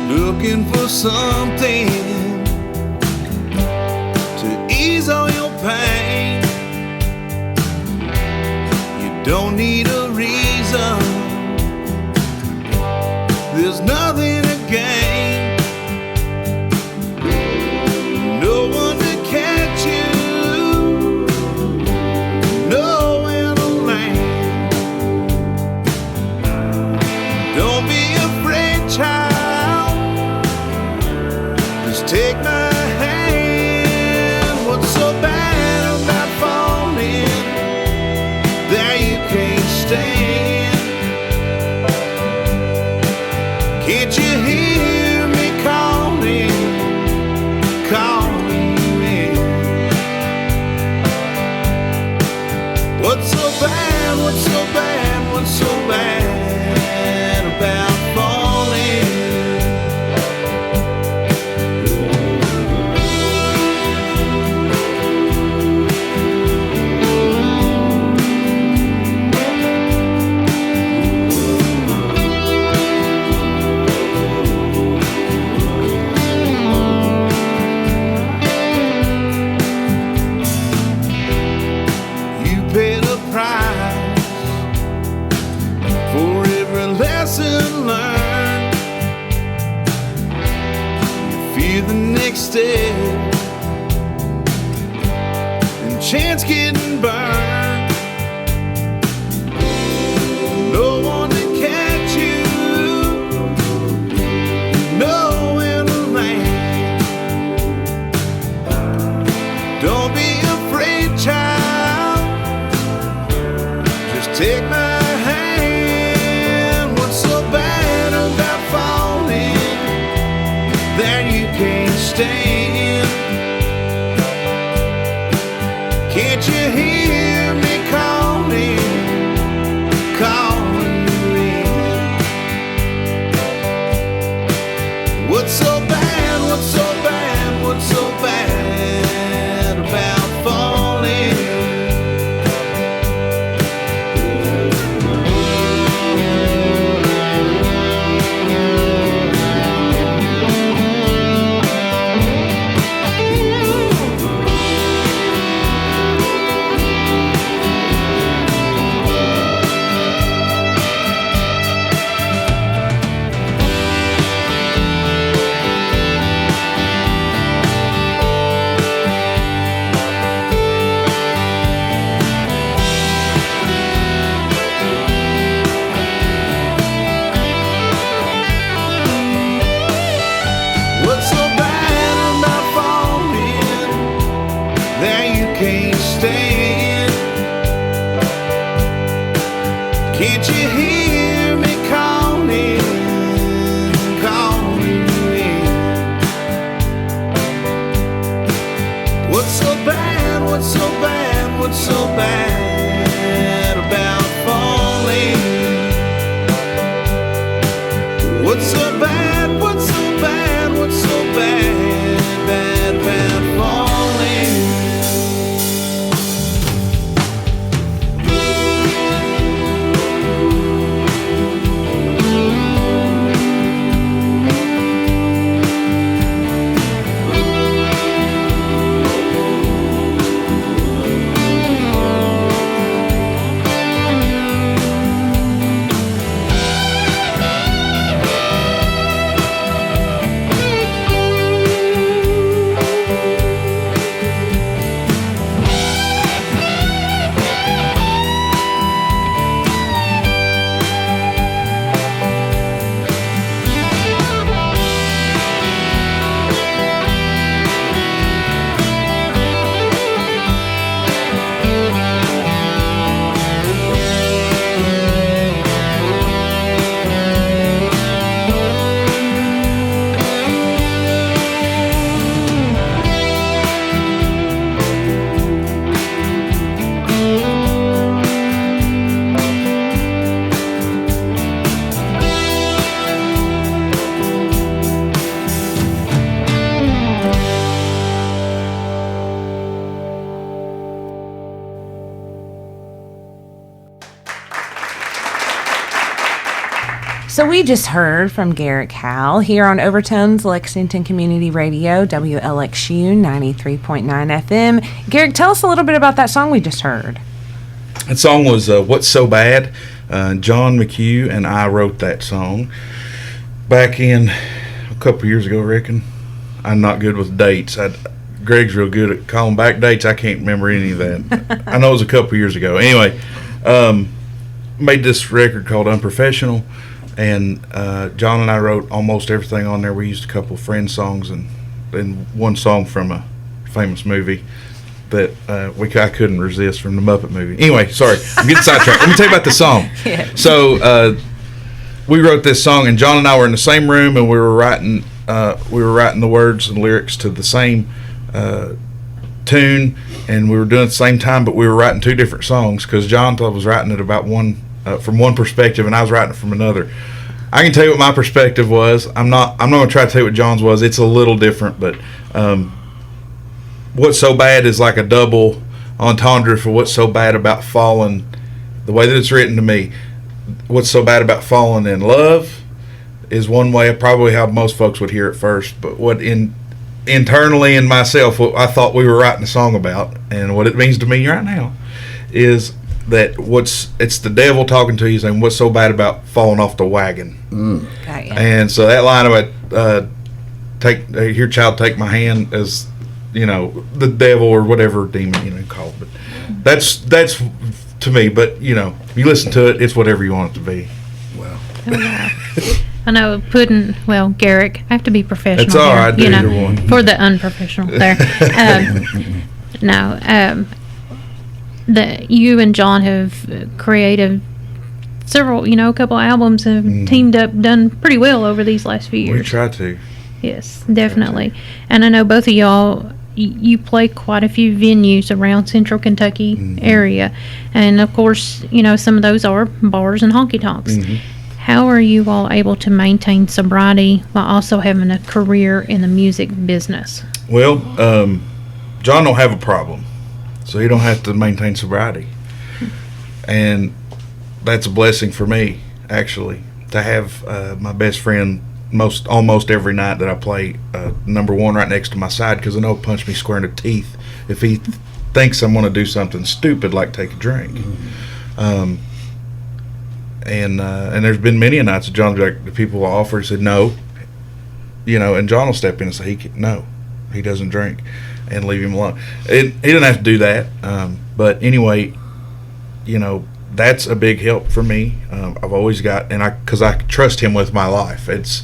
Looking for something to ease all your pain. You don't need a reason, there's nothing to gain. No one to catch you, nowhere to land. Don't be afraid, child. Take my hand. What's so bad about falling that you can't stand? Can't you hear me calling, calling you in? What's so bad, what's so bad, what's so bad about falling? Lesson learned. You fear the next step and chance getting burned. No one to catch you, nowhere to land. Don't be afraid, child. Just take my stand. Can't you hear me calling, calling you in? What's so bad, what's so bad, what's so bad about falling? Can't you hear me calling, calling you in? What's so bad, what's so bad, what's so bad about So we just heard from Garrick Howell here on Overtones, Lexington Community Radio, WLXU 93.9 FM. Garrick, tell us a little bit about that song we just heard. That song was What's So Bad? John McHugh and I wrote that song back in a couple years ago, I reckon. I'm not good with dates. Greg's real good at calling back dates. I can't remember any of that. I know it was a couple years ago. Anyway, made this record called Unprofessional, and John and I wrote almost everything on there. We used a couple of friend songs and one song from a famous movie that I couldn't resist, from the Muppet movie. Anyway, sorry, I'm getting sidetracked. Let me tell you about the song. Yeah. So we wrote this song, and John and I were in the same room, and we were writing the words and lyrics to the same tune, and we were doing it at the same time, but we were writing two different songs because John was writing it about from one perspective, and I was writing it from another. I can tell you what my perspective was. I'm not going to try to tell you what John's was. It's a little different, but What's So Bad is like a double entendre for what's so bad about falling. The way that it's written to me, what's so bad about falling in love is one way, probably how most folks would hear it first, but internally in myself, what I thought we were writing a song about, and what it means to me right now, is that it's the devil talking to you, saying, "What's so bad about falling off the wagon?" Got ya. And so that line about "Here, child, take my hand," as the devil or whatever demon called, but that's to me. But you listen to it, it's whatever you want it to be. Well, I know Garrick, I have to be professional. That's all here, right, either one. For the unprofessional there. That you and John have created several, a couple albums, have teamed up, done pretty well over these last few years. We try to. Yes, definitely. And I know both of y'all, you play quite a few venues around Central Kentucky area, and of course, some of those are bars and honky tonks. How are you all able to maintain sobriety while also having a career in the music business? Well, John don't have a problem, so he don't have to maintain sobriety, and that's a blessing for me, actually, to have my best friend almost every night that I play number one right next to my side, because I know he'll punch me square in the teeth if he thinks I'm going to do something stupid like take a drink. And there's been many nights that John's like, the people will offer, he said no, and John will step in and say no, he doesn't drink, and leave him alone. He doesn't have to do that, but anyway, that's a big help for me. I've always got, because I trust him with my life. It's,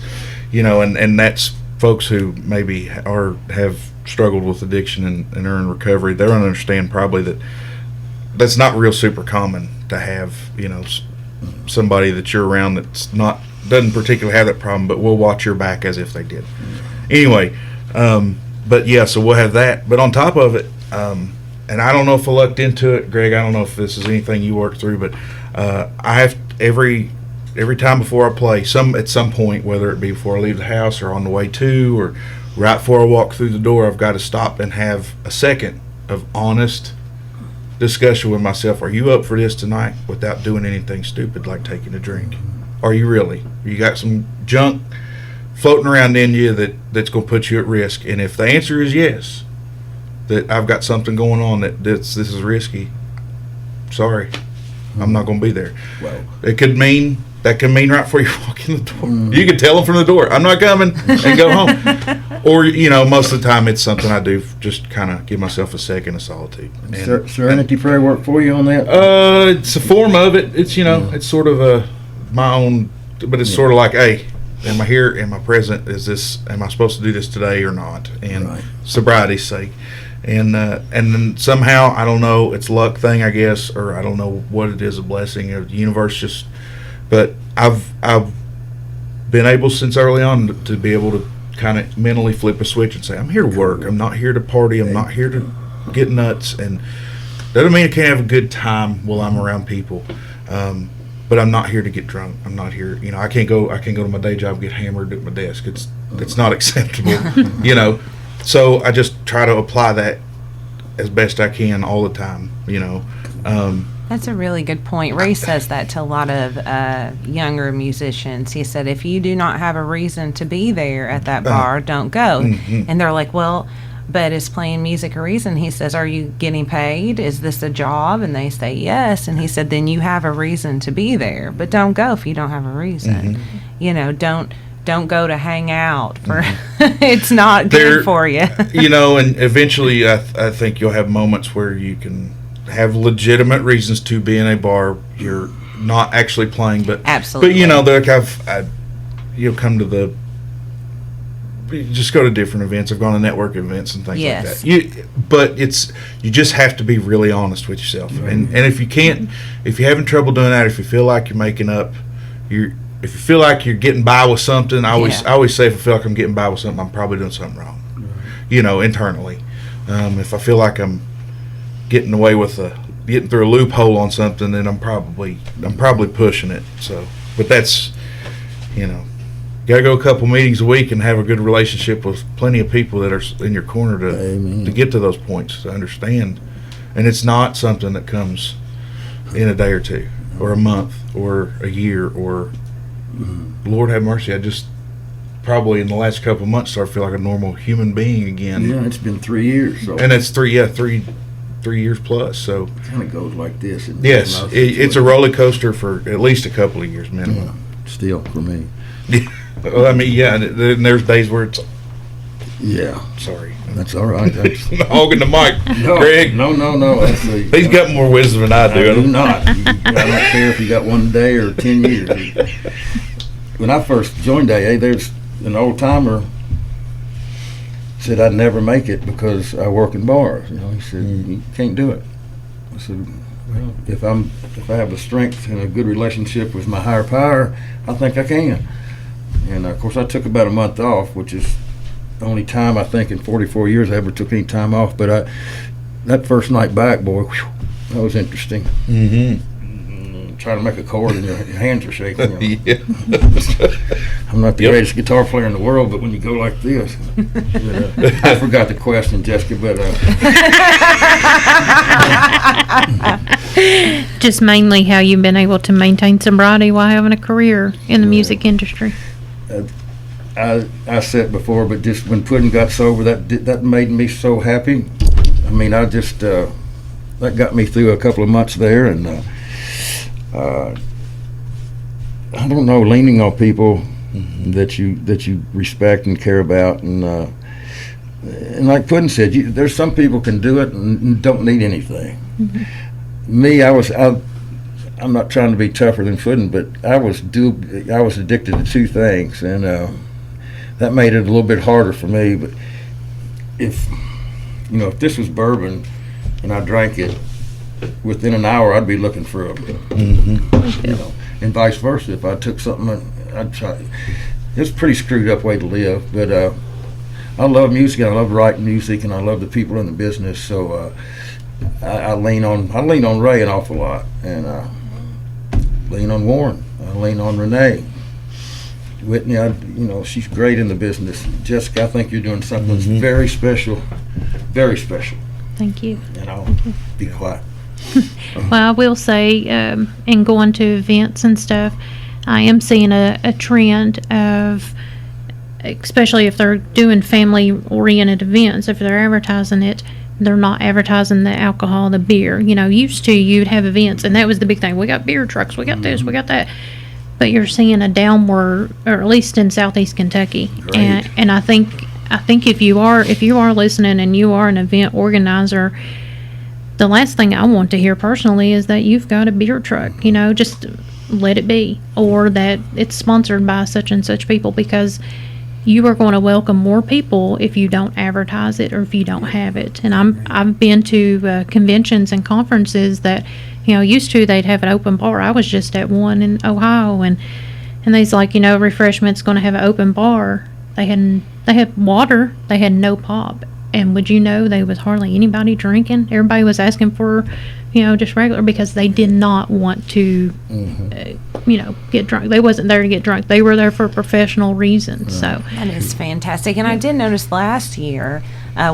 and that's folks who maybe have struggled with addiction and are in recovery. They don't understand probably that's not real super common to have, somebody that you're around doesn't particularly have that problem, but will watch your back as if they did. Anyway, but yeah, so we'll have that. But on top of it, and I don't know if I looked into it, Greg, I don't know if this is anything you worked through, but I have every time before I play, at some point, whether it be before I leave the house or on the way to or right before I walk through the door, I've got to stop and have a second of honest discussion with myself. Are you up for this tonight without doing anything stupid like taking a drink? Are you really? You got some junk floating around in you that's going to put you at risk? And if the answer is yes, that I've got something going on this is risky, sorry, I'm not going to be there. well, That can mean right before you walk in the door. You can tell them from the door, I'm not coming, and go home. Or, most of the time it's something I do, just kind of give myself a second of solitude. Serenity prayer work for you on that? It's a form of it. It's, it's sort of my own, but it's sort of like, hey, am I here? Am I present? Am I supposed to do this today or not? And sobriety's sake. And then somehow, I don't know, it's a luck thing, I guess, or I don't know what it is, a blessing of the universe but I've been able since early on to be able to kind of mentally flip a switch and say, I'm here to work. I'm not here to party. I'm not here to get nuts. And that doesn't mean I can't have a good time while I'm around people. But I'm not here to get drunk. I'm not here, I can't go to my day job and get hammered at my desk. It's not acceptable, So I just try to apply that as best I can all the time, That's a really good point. Ray says that to a lot of younger musicians. He said, if you do not have a reason to be there at that bar, don't go. And they're like, well, but is playing music a reason? He says, are you getting paid? Is this a job? And they say yes. And he said, then you have a reason to be there, but don't go if you don't have a reason. You know, don't go to hang out for it's not good for you. You know, and eventually I think you'll have moments where you can have legitimate reasons to be in a bar. You're not actually playing, but absolutely. But you know, you'll come to just go to different events. I've gone to network events and things like that. But you just have to be really honest with yourself. And if you're having trouble doing that, if you feel like you're making up, if you feel like you're getting by with something, I always say if I feel like I'm getting by with something, I'm probably doing something wrong. You know, internally. If I feel like I'm getting away with getting through a loophole on something, then I'm probably pushing it. So, but that's, you know, you gotta go a couple meetings a week and have a good relationship with plenty of people that are in your corner to get to those points, to understand. And it's not something that comes in a day or two or a month or a year or Lord have mercy, I just probably in the last couple of months started to feel like a normal human being again. Yeah, it's been 3 years. So. And it's 3 years plus. So it kind of goes like this. Yes, it's a roller coaster for at least a couple of years minimum. Yeah, still for me. Well, I mean, yeah, and there's days where it's. Yeah. Sorry. That's all right. Hogging the mic, Greg. No. He's got more wisdom than I do. I do not. I don't care if you got 1 day or 10 years. When I first joined AA, there's an old timer said I'd never make it because I work in bars. You know, he said you can't do it. I said, well, if I have the strength and a good relationship with my higher power, I think I can. And of course, I took about a month off, which is the only time I think in 44 years I ever took any time off. But that first night back, boy, that was interesting. Trying to make a chord and your hands are shaking. You know. Yeah. I'm not the greatest guitar player in the world, but when you go like this, I forgot the question, Jessica, but just mainly how you've been able to maintain sobriety while having a career in the music industry. I said before, but just when Puddin got sober, that made me so happy. I mean, I just that got me through a couple of months there, and I don't know, leaning on people that you respect and care about, and like Puddin said, there's some people can do it and don't need anything. Me, I'm not trying to be tougher than Puddin, but I was addicted to two things, and that made it a little bit harder for me. But if this was bourbon and I drank it, within an hour I'd be looking for a and vice versa. If I took something, I'd try. It's a pretty screwed up way to live, but I love music, and I love writing music, and I love the people in the business. So I lean on Ray an awful lot, and lean on Warren. I lean on Renee. Whitney, she's great in the business. Jessica, I think you're doing something that's very special, very special. Thank you. And I'll be quiet. Well, I will say, in going to events and stuff, I am seeing a trend of, especially if they're doing family-oriented events, if they're advertising it, they're not advertising the alcohol, the beer. Used to, you'd have events, and that was the big thing. We got beer trucks, we got this, we got that. But you're seeing a downward, or at least in Southeast Kentucky. And I think if you are listening and you are an event organizer, the last thing I want to hear personally is that you've got a beer truck. Just let it be, or that it's sponsored by such and such people, because you are going to welcome more people if you don't advertise it or if you don't have it. And I've been to conventions and conferences that, used to they'd have an open bar. I was just at one in Ohio, and they's like, refreshment's going to have an open bar. They had water. They had no pop. And would you know, there was hardly anybody drinking. Everybody was asking for, just regular, because they did not want to, get drunk. They wasn't there to get drunk. They were there for professional reasons. So that is fantastic. And I did notice last year,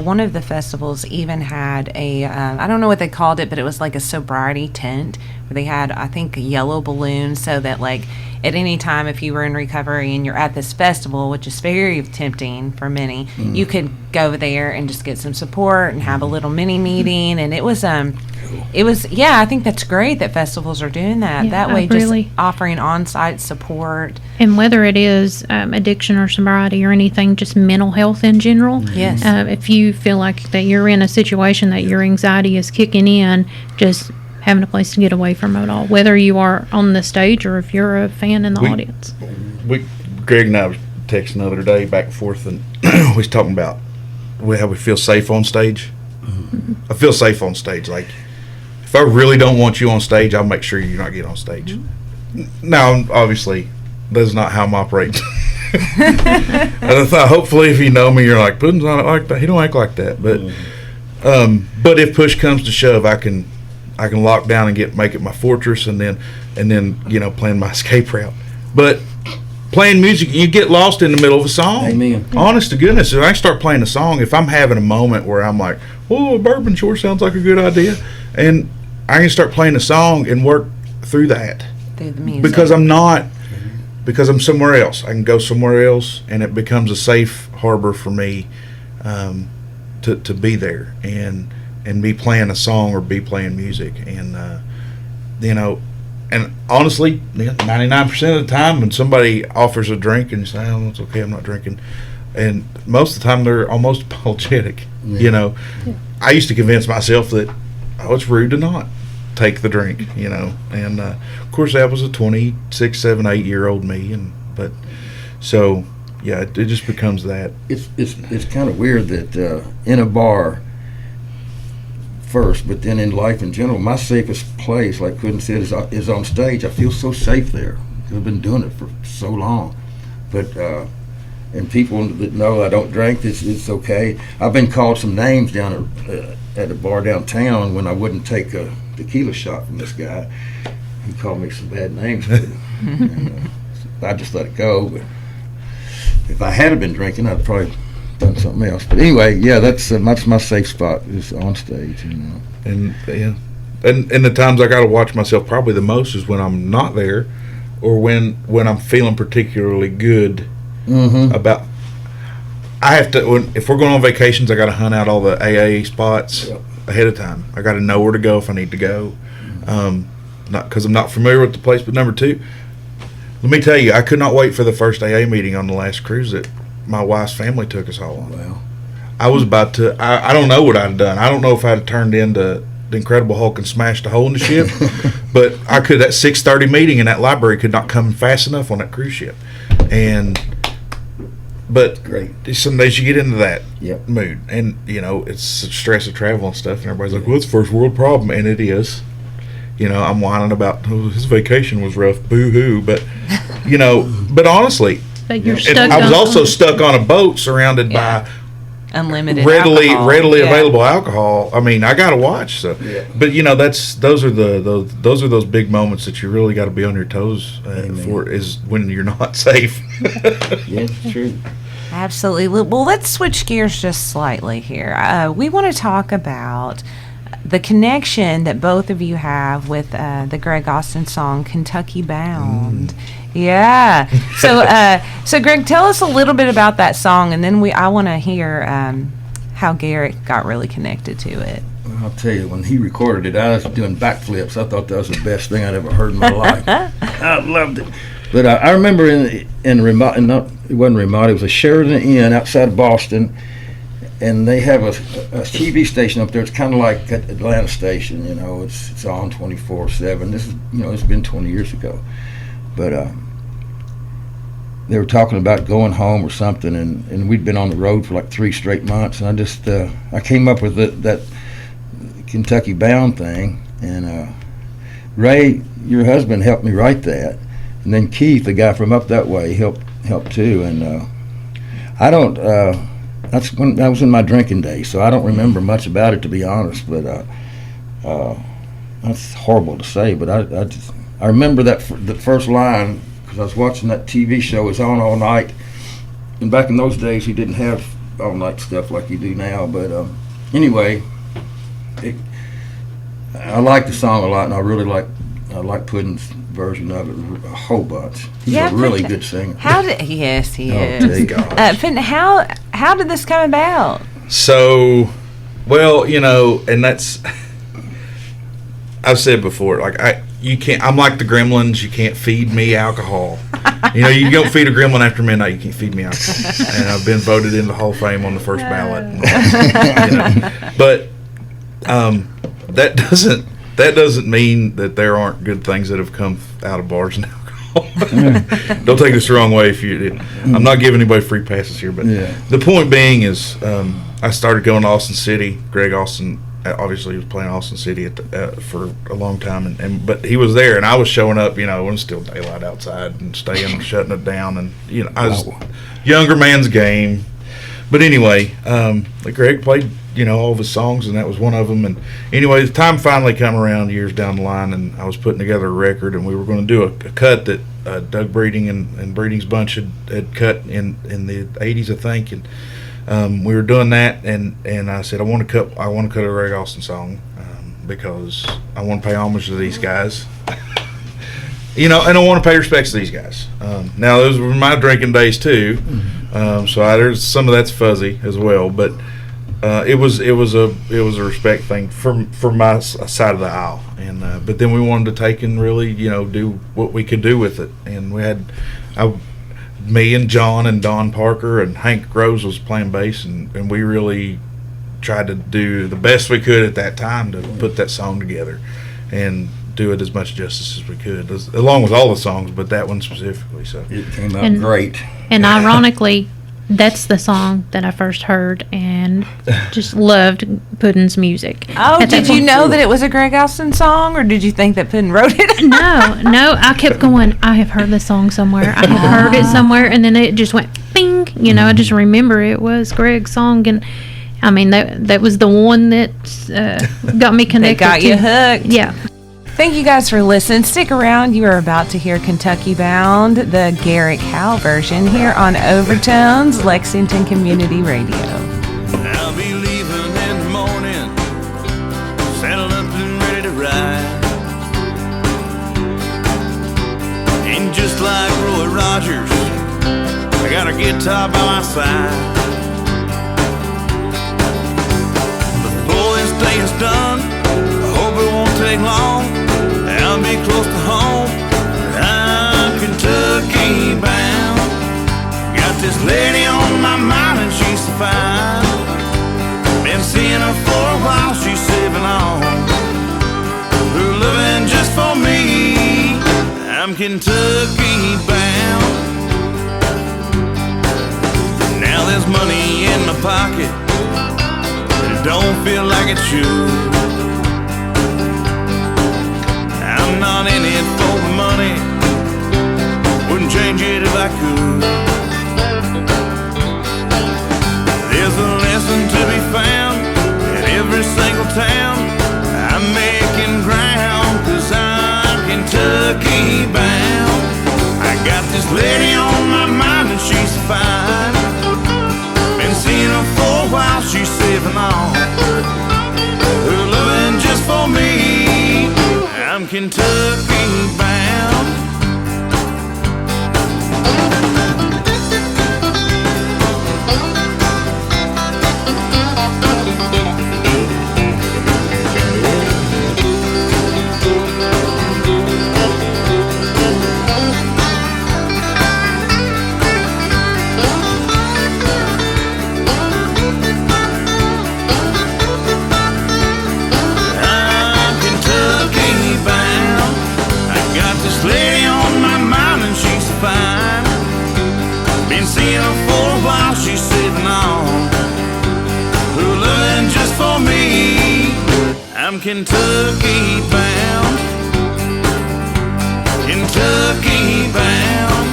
one of the festivals even had a, I don't know what they called it, but it was like a sobriety tent where they had, I think, a yellow balloon so that, like, at any time if you were in recovery and you're at this festival, which is very tempting for many, you could go there and just get some support and have a little mini meeting. And it was, yeah, I think that's great that festivals are doing that. Yeah, that way, really. just offering on-site support. And whether it is addiction or sobriety or anything, just mental health in general. Yes. If you feel like that you're in a situation that your anxiety is kicking in, just having a place to get away from it all, whether you are on the stage or if you're a fan in the audience. Greg and I was texting the other day back and forth, and we was talking about how we feel safe on stage. I feel safe on stage. Like, if I really don't want you on stage, I'll make sure you're not getting on stage. Now, obviously, that's not how I'm operating. And I thought, hopefully, if you know me, you're like, Puddin's not like that. He don't act like that. But if push comes to shove, I can lock down and make it my fortress, and then plan my escape route. But playing music, you get lost in the middle of a song. Amen. Honest to goodness, if I start playing a song, if I'm having a moment where I'm like, "Oh, bourbon sure sounds like a good idea," and I can start playing a song and work through that Through the music. because I'm somewhere else. I can go somewhere else, and it becomes a safe harbor for me to be there and be playing a song or be playing music. And and honestly, 99% of the time when somebody offers a drink and you say, "Oh, it's okay, I'm not drinking," and most of the time they're almost apologetic. I used to convince myself that, it's rude to not take the drink, and of course that was a 26, 7, 8-year-old me, but so yeah, it just becomes that. It's kind of weird that in a bar first, but then in life in general, my safest place, like Puddin said, is on stage. I feel so safe there. I've been doing it for so long. But and people that know I don't drink, it's okay. I've been called some names down at a bar downtown when I wouldn't take a tequila shot from this guy. He called me some bad names, but I just let it go. But if I had been drinking, I'd probably done something else. But anyway, yeah, that's my safe spot is on stage. And the times I got to watch myself probably the most is when I'm not there, or when I'm feeling particularly good about. I have to, if we're going on vacations, I got to hunt out all the AA spots ahead of time. I got to know where to go if I need to go. Not because I'm not familiar with the place, but number two, let me tell you, I could not wait for the first AA meeting on the last cruise that my wife's family took us all on. Wow. I was about to, I don't know what I'd have done. I don't know if I'd have turned into the Incredible Hulk and smashed a hole in the ship, but I could, that 6:30 meeting in that library could not come fast enough on that cruise ship. But great. Some days you get into that Yep. mood, and it's the stress of travel and stuff, and everybody's like, "Well, it's a first world problem," and it is. I'm whining about his vacation was rough, boo-hoo, but but honestly, But you're I was also stuck on a boat surrounded by unlimited readily alcohol. available alcohol. I mean, I got to watch. So, but those are those big moments that you really got to be on your toes for, is when you're not safe. Yeah, it's true. Absolutely. Well, let's switch gears just slightly here. We want to talk about the connection that both of you have with the Greg Austin song "Kentucky Bound." Yeah. So Greg, tell us a little bit about that song, and then I want to hear how Garrick got really connected to it. Well, I'll tell you, when he recorded it, I was doing backflips. I thought that was the best thing I'd ever heard in my life. I loved it. But I remember in Ramada, it wasn't Ramada, it was a Sheridan Inn outside of Boston, and they have a TV station up there. It's kind of like Atlanta Station, it's on 24/7. This is, it's been 20 years ago. But they were talking about going home or something, and we'd been on the road for like 3 straight months, and I just I came up with that Kentucky Bound thing, and Ray, your husband, helped me write that, and then Keith, the guy from up that way, helped too, and I don't that's when I was in my drinking days, so I don't remember much about it, to be honest, but that's horrible to say, but I remember the first line, because I was watching that TV show. It was on all night, and back in those days, he didn't have all-night stuff like you do now. But anyway, I like the song a lot, and I like Puddin's version of it a whole bunch. He's a really good singer. Yes, he Oh, is. dear gosh. Puddin, how did this come about? So, well, you know, and that's, I've said before, like I'm like the gremlins. You can't feed me alcohol. You know, you don't feed a gremlin after midnight. You can't feed me alcohol. And I've been voted into the Hall of Fame on the first ballot. You know. But that doesn't mean that there aren't good things that have come out of bars and alcohol. Don't take this the wrong way. I'm not giving anybody free passes here, but the point being is, I started going to Austin City. Greg Austin, obviously, was playing Austin City for a long time, but he was there, and I was showing up. You know, when it was still daylight outside, and staying and shutting it down, and you know, I was younger man's game. But anyway, Greg played, you know, all of his songs, and that was one of them. And anyway, the time finally come around years down the line, and I was putting together a record, and we were going to do a cut that Doug Breeding and Breeding's bunch had cut in the 80s, I think, and we were doing that, and I said I want to cut a Greg Austin song because I want to pay homage to these guys. You know, and I want to pay respects to these guys. Now, those were my drinking days too, so there's some of that's fuzzy as well. But it was a respect thing for my side of the aisle, and but then we wanted to take and really, you know, do what we could do with it, and we had me and John and Don Parker and Hank Groves was playing bass, and we really tried to do the best we could at that time to put that song together and do it as much justice as we could, along with all the songs, but that one specifically. So it came out great. And ironically, that's the song that I first heard and just loved Puddin's music. Oh, did you know that it was a Greg Austin song, or did you think that Puddin wrote it? No, I kept going, I have heard this song somewhere. I have heard it somewhere, and then it just went bing. You know, I just remember it was Greg's song, and I mean, that was the one that got me connected. That got you hooked. Yeah. Thank you guys for listening. Stick around. You are about to hear Kentucky Bound, the Garrick Howell version, here on Overtones, Lexington Community Radio. I'll be leaving in the morning, saddled up and ready to ride. And just like Roy Rogers, I got a guitar by my side. Before this day is done, I hope it won't take long. I'll be close to home. I'm Kentucky bound. Got this lady on my mind and she's so fine. Been seeing her for a while, she's saving on. Her loving just for me. I'm Kentucky bound. Now there's money in my pocket, but it don't feel like it should. I'm not in it for the money, wouldn't change it if I could. There's a lesson to be found in every single town. I'm making ground, 'cause I'm Kentucky bound. I got this lady on my mind and she's fine. Been seeing her for a while, she's saving on. Her loving just for me. I'm Kentucky bound. Lady on my mind and she's fine. Been seeing her for a while, she's sitting on. Her loving just for me. I'm Kentucky bound. Kentucky bound.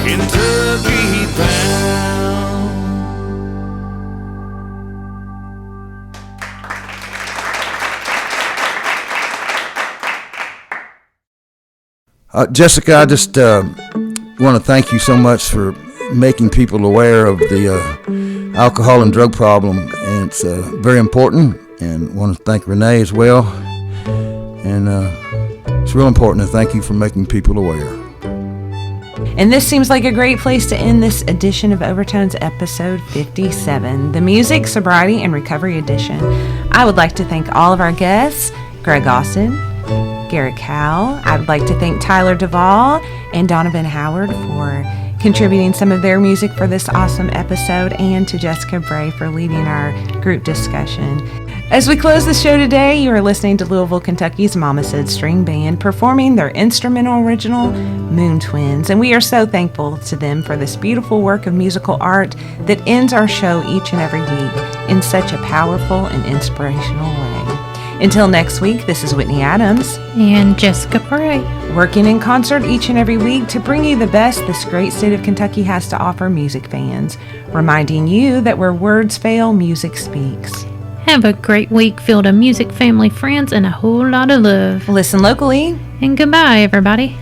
Kentucky bound. Jessica, I just want to thank you so much for making people aware of the alcohol and drug problem, and it's very important. And I want to thank Renee as well. And it's real important, and thank you for making people aware. And this seems like a great place to end this edition of Overtones episode 57, the Music, Sobriety, and Recovery edition. I would like to thank all of our guests, Greg Austin, Garrick Howell. I would like to thank Tyler Devall and Donovan Howard for contributing some of their music for this awesome episode, and to Jessica Bray for leading our group discussion. As we close the show today, you are listening to Louisville, Kentucky's Mama Said String Band performing their instrumental original, Moon Twins, and we are so thankful to them for this beautiful work of musical art that ends our show each and every week in such a powerful and inspirational way. Until next week, this is Whitney Adams and Jessica Bray, working in concert each and every week to bring you the best this great state of Kentucky has to offer music fans, reminding you that where words fail, music speaks. Have a great week filled of music, family, friends, and a whole lot of love. Listen locally. And goodbye, everybody.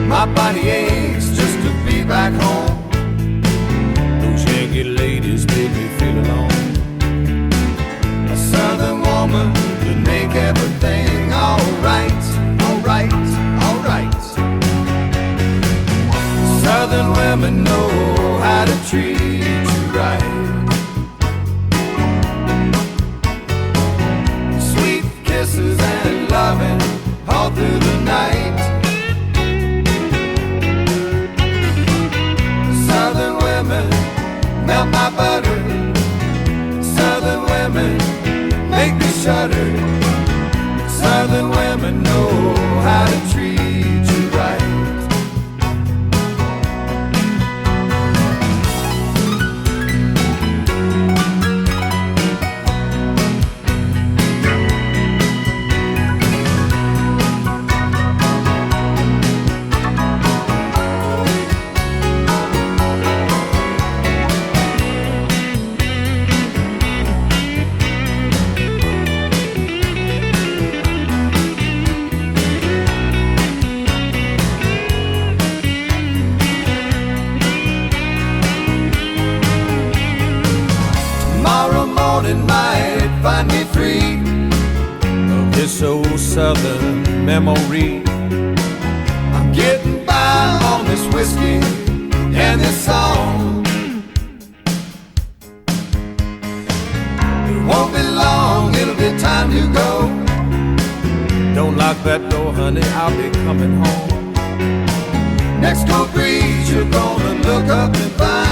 My body aches just to be back home. Those Yankee ladies make me feel alone. A southern woman could make everything alright, alright, alright. Southern women know how to treat you right. Sweet kisses and loving all through the night. Southern women melt my butter. Southern women make me shudder. Southern women know how to treat you right. Might find me free of this old southern memory. I'm getting by on this whiskey and this song. that door, honey, I'll be coming home. Next door breeze, you're gonna look up and find